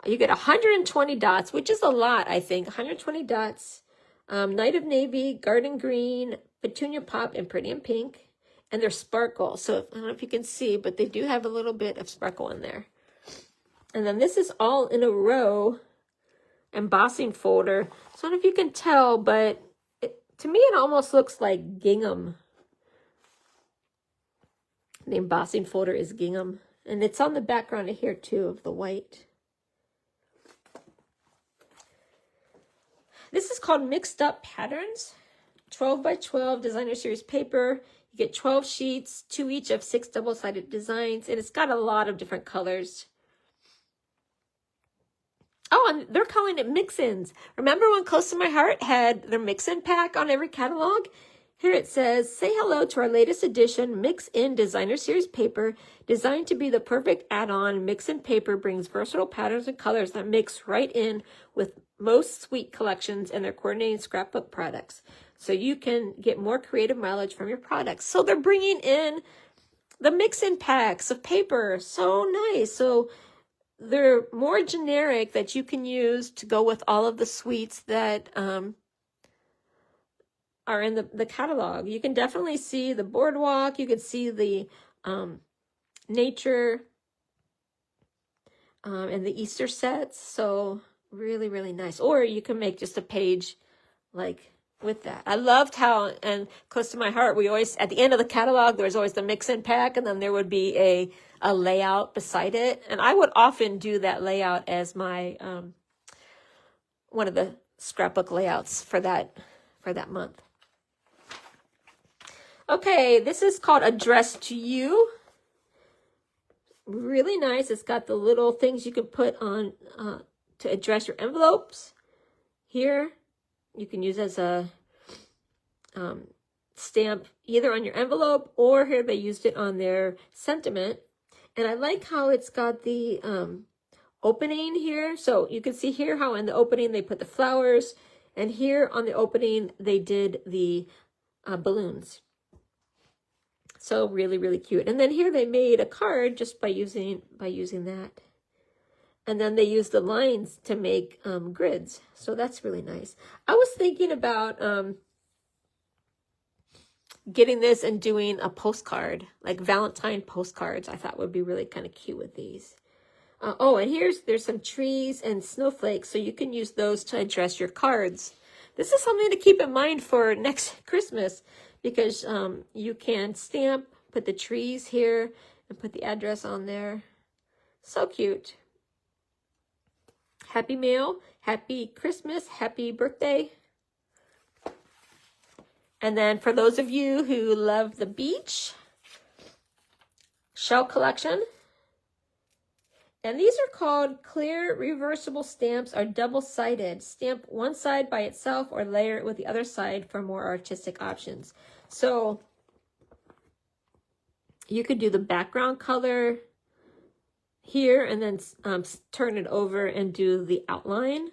You get 120 dots, which is a lot, I think. 120 dots. Night of Navy, Garden Green, Petunia Pop, and Pretty in Pink. And they're sparkle. So I don't know if you can see, but they do have a little bit of sparkle in there. And then this is all in a row embossing folder. So I don't know if you can tell, but to me it almost looks like gingham. The embossing folder is gingham. And it's on the background here too of the white. This is called Mixed Up Patterns. 12 by 12 designer series paper. You get 12 sheets, 2 each of 6 double-sided designs. And it's got a lot of different colors. Oh, and they're calling it mix-ins. Remember when Close to My Heart had their mix-in pack on every catalog? Here it says, say hello to our latest edition mix-in designer series paper, designed to be the perfect add-on. Mix-in paper brings versatile patterns and colors that mix right in with most sweet collections and their coordinating scrapbook products. So you can get more creative mileage from your products. So they're bringing in the mix-in packs of paper. So nice. So they're more generic that you can use to go with all of the sweets that are in the catalog. You can definitely see the boardwalk. You can see the nature and the Easter sets. So really, really nice. Or you can make just a page like with that. I loved how, and Close to My Heart, we always, at the end of the catalog, there was always the mix-in pack, and then there would be a layout beside it. And I would often do that layout as my, one of the scrapbook layouts for that month. Okay, this is called Addressed to You. Really nice. It's got the little things you can put on to address your envelopes. Here, you can use as a stamp either on your envelope, or here they used it on their sentiment. And I like how it's got the opening here. So you can see here how in the opening they put the flowers, and here on the opening they did the balloons. So really, really cute. And then here they made a card just by using that. And then they used the lines to make grids. So that's really nice. I was thinking about getting this and doing a postcard, like Valentine postcards. I thought would be really kind of cute with these. Oh, and there's some trees and snowflakes, so you can use those to address your cards. This is something to keep in mind for next Christmas, because you can stamp, put the trees here, and put the address on there. So cute. Happy mail, happy Christmas, happy birthday. And then for those of you who love the beach, shell collection. And these are called clear reversible stamps, are double-sided. Stamp one side by itself or layer it with the other side for more artistic options. So you could do the background color here and then turn it over and do the outline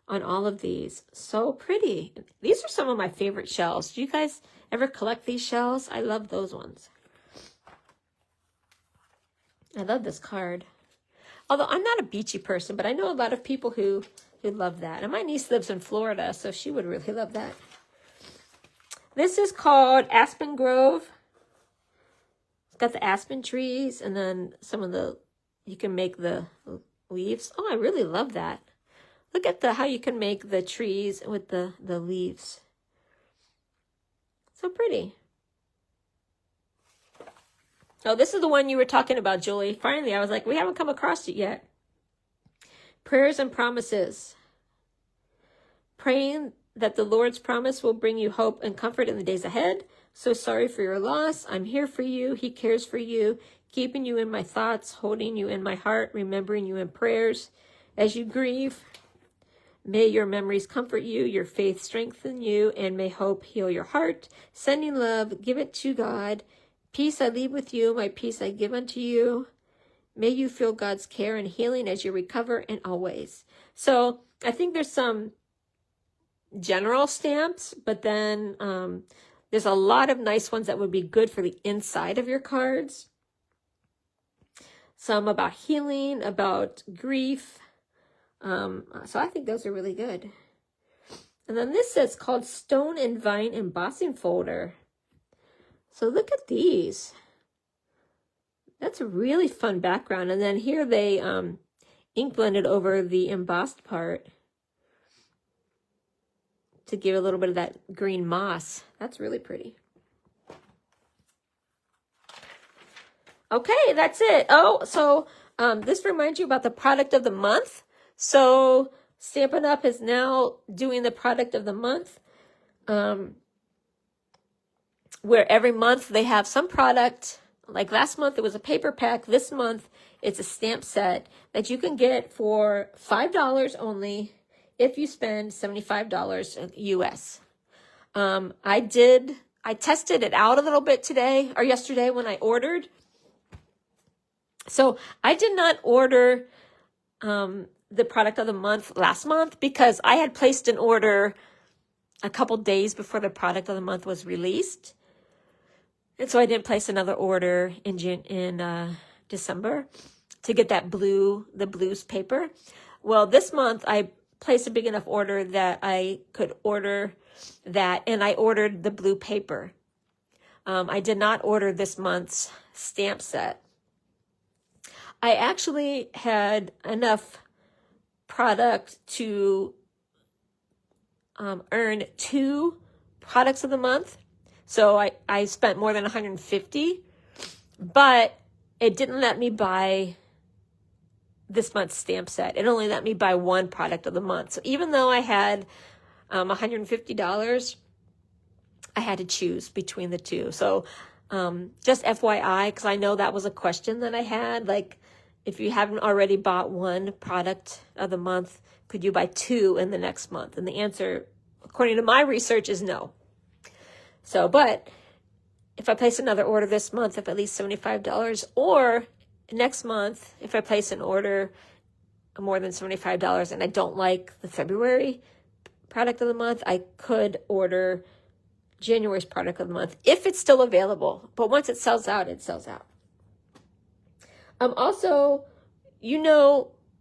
on all of these. So pretty. These are some of my favorite shells. Do you guys ever collect these shells? I love those ones. I love this card. Although I'm not a beachy person, but I know a lot of people who love that. And my niece lives in Florida, so she would really love that. This is called Aspen Grove. It's got the aspen trees, and then some of the, you can make the leaves. Oh, I really love that. Look at how you can make the trees with the leaves. So pretty. Oh, this is the one you were talking about, Julie. Finally, I was like, we haven't come across it yet. Prayers and promises. Praying that the Lord's promise will bring you hope and comfort in the days ahead. So sorry for your loss. I'm here for you. He cares for you. keeping you in my thoughts, holding you in my heart, remembering you in prayers as you grieve. May your memories comfort you, your faith strengthen you, and may hope heal your heart. Sending love, give it to God. Peace I leave with you, my peace I give unto you. May you feel God's care and healing as you recover and always. So I think there's some general stamps, but then there's a lot of nice ones that would be good for the inside of your cards. Some about healing, about grief. So I think those are really good. And then this is called Stone and Vine Embossing Folder. So look at these. That's a really fun background. And then here they ink blended over the embossed part to give a little bit of that green moss. That's really pretty. Okay, that's it. Oh, so this reminds you about the product of the month. So Stampin' Up! Is now doing the product of the month, where every month they have some product. Like last month, it was a paper pack. This month, it's a stamp set that you can get for $5 only if you spend $75 US. I tested it out a little bit today or yesterday when I ordered. So I did not order the product of the month last month because I had placed an order a couple days before the product of the month was released. And so I didn't place another order in December to get that the blues paper. Well, this month I placed a big enough order that I could order that, and I ordered the blue paper. I did not order this month's stamp set. I actually had enough product to earn 2 products of the month. So I spent more than $150, but it didn't let me buy this month's stamp set. It only let me buy 1 product of the month. So even though I had $150, I had to choose between the 2. So just FYI, because I know that was a question that I had, like, if you haven't already bought 1 product of the month, could you buy 2 in the next month? And the answer, according to my research, is no. So, but if I place another order this month of at least $75, or next month, if I place an order more than $75 and I don't like the February product of the month, I could order January's product of the month if it's still available. But once it sells out, it sells out. Also,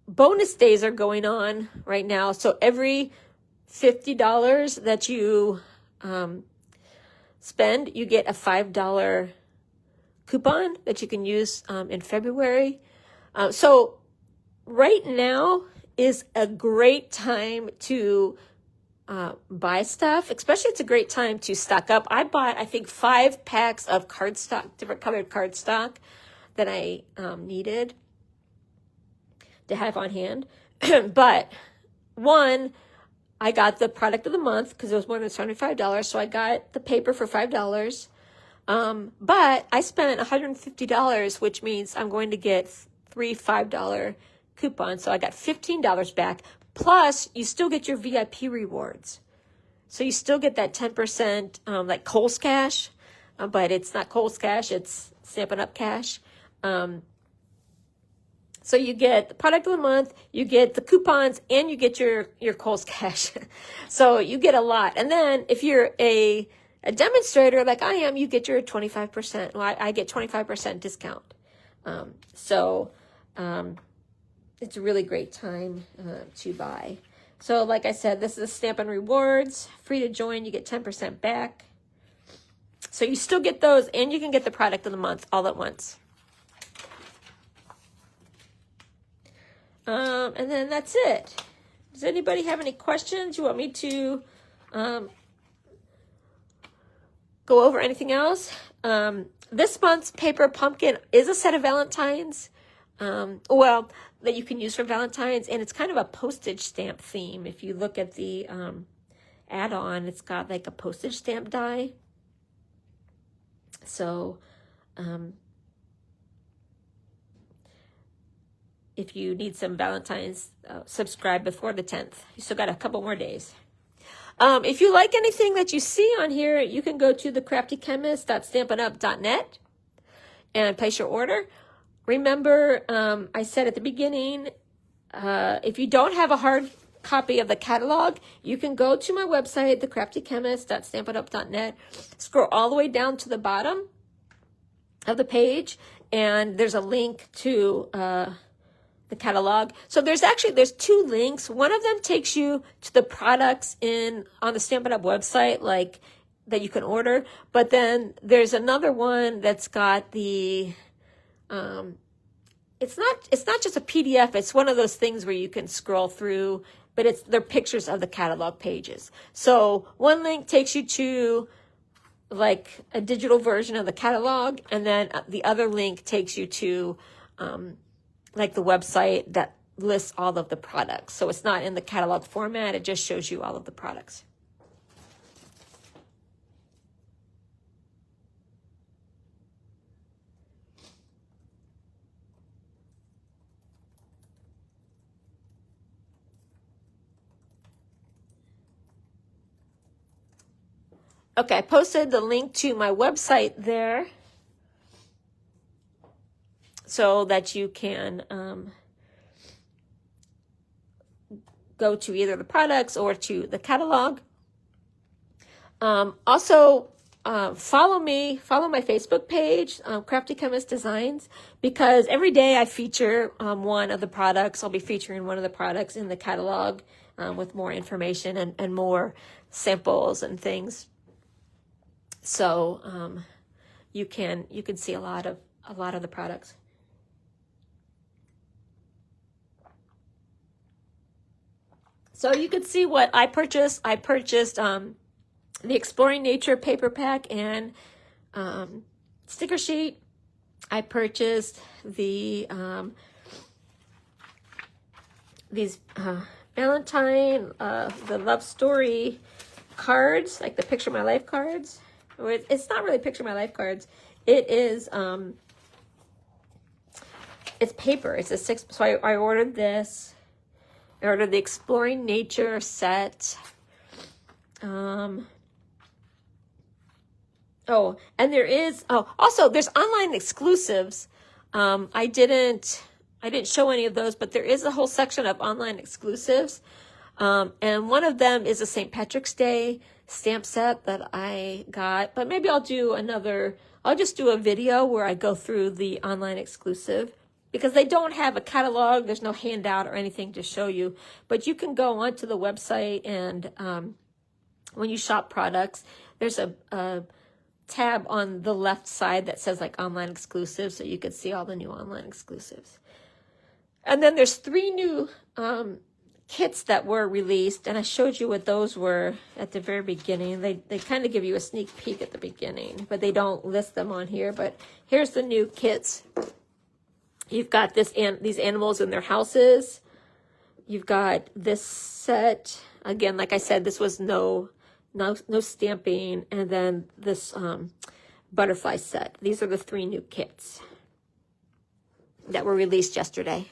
bonus days are going on right now. So every $50 that you spend, you get a $5 coupon that you can use in February. So right now is a great time to buy stuff. Especially, it's a great time to stock up. I bought, I think, 5 packs of cardstock, different colored cardstock that I needed to have on hand. But one, I got the product of the month because it was more than $75. So I got the paper for $5. But I spent $150, which means I'm going to get 3 $5 coupons. So I got $15 back. Plus, you still get your VIP rewards. So you still get that 10%, like Kohl's Cash, but it's not Kohl's Cash, it's Stampin' Up! Cash. So you get the product of the month, you get the coupons, and you get your Kohl's Cash. So you get a lot. And then if you're a demonstrator like I am, you get your 25%. Well, I get 25% discount. It's a really great time to buy. So like I said, this is Stampin' Rewards. Free to join. You get 10% back. So you still get those, and you can get the product of the month all at once. And then that's it. Does anybody have any questions? You want me to go over anything else? This month's paper pumpkin is a set of Valentines. That you can use for Valentine's, and it's kind of a postage stamp theme. If you look at the add-on, it's got like a postage stamp die. So if you need some Valentine's, subscribe before the 10th. You still got a couple more days. If you like anything that you see on here, you can go to thecraftychemist.stampinup.net and place your order. Remember, I said at the beginning, if you don't have a hard copy of the catalog, you can go to my website, thecraftychemist.stampinup.net, scroll all the way down to the bottom of the page, and there's a link to the catalog. So there's two links. One of them takes you to the products on the Stampin' Up website, like that you can order. But then there's another one that's got the it's not just a PDF. It's one of those things where you can scroll through, but they're pictures of the catalog pages. So one link takes you to like a digital version of the catalog, and then the other link takes you to like the website that lists all of the products. So it's not in the catalog format. It just shows you all of the products. Okay, I posted the link to my website there so that you can go to either the products or to the catalog. Also, follow my Facebook page, Crafty Chemist Designs, because every day I feature one of the products. I'll be featuring one of the products in the catalog with more information and more samples and things. So you can see a lot of the products. So you can see what I purchased. I purchased the Exploring Nature paper pack and sticker sheet. I purchased the these Valentine the love story cards, like the Picture My Life cards. It's not really Picture My Life cards. It is it's paper. It's a 6. So I ordered this. I ordered the Exploring Nature set. Oh, and also there's online exclusives. I didn't show any of those, but there is a whole section of online exclusives. And one of them is a St. Patrick's Day stamp set that I got, but maybe I'll just do a video where I go through the online exclusive, because they don't have a catalog. There's no handout or anything to show you, but you can go onto the website, and when you shop products, there's a tab on the left side that says like online exclusives, so you can see all the new online exclusives. And then there's 3 new kits that were released, and I showed you what those were at the very beginning. They kind of give you a sneak peek at the beginning, but they don't list them on here. But here's the new kits. You've got these animals in their houses. You've got this set. Again, like I said, this was no stamping. And then this butterfly set. These are the 3 new kits that were released yesterday.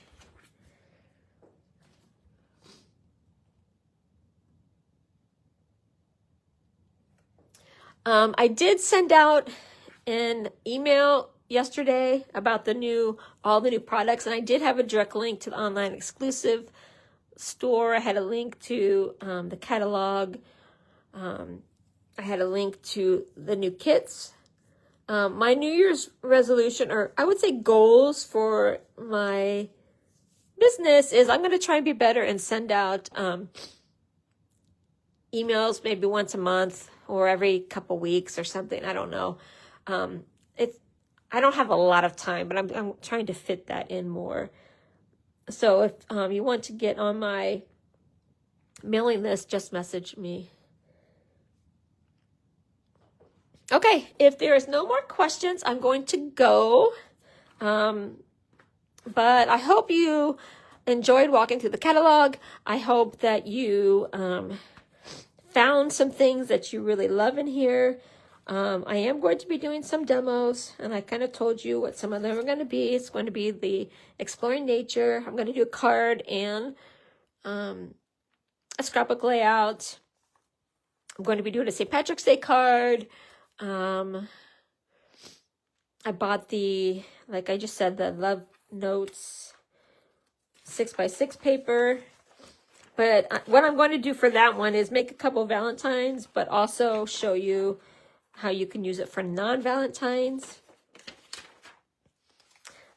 I did send out an email yesterday about all the new products, and I did have a direct link to the online exclusive store. I had a link to the catalog. I had a link to the new kits. My New Year's resolution, or I would say goals for my business, is I'm going to try and be better and send out emails maybe once a month or every couple weeks or something. I don't know. I don't have a lot of time, but I'm trying to fit that in more. So if you want to get on my mailing list, just message me. Okay, if there is no more questions, I'm going to go. But I hope you enjoyed walking through the catalog. I hope that you found some things that you really love in here. I am going to be doing some demos, and I kind of told you what some of them are going to be. It's going to be the Exploring Nature. I'm going to do a card and a scrapbook layout. I'm going to be doing a St. Patrick's Day card. I bought the, like I just said, the Love Notes 6x6 paper. But what I'm going to do for that one is make a couple Valentines, but also show you how you can use it for non-Valentines.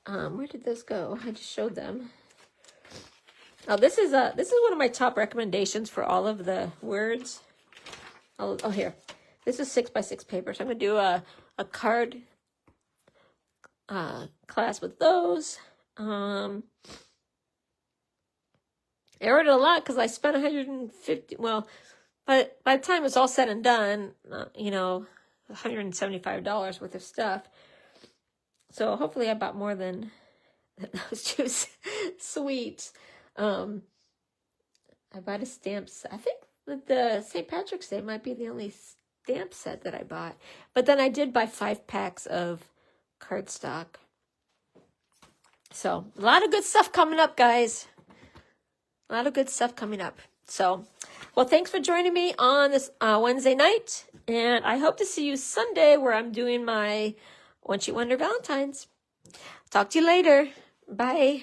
Where did those go? I just showed them. Oh, this is one of my top recommendations for all of the words. Oh, here. This is 6x6 paper. So I'm going to do a card class with those. I ordered a lot because I spent 150. Well, but by the time it's all said and done, you know, $175 worth of stuff. So hopefully I bought more than those two sweets. I bought a stamp set. I think that the St. Patrick's Day might be the only stamp set that I bought. But then I did buy 5 packs of cardstock. So a lot of good stuff coming up, guys. A lot of good stuff coming up. So, well, thanks for joining me on this Wednesday night. And I hope to see you Sunday where I'm doing my One Sheet Wonder Valentines. Talk to you later. Bye.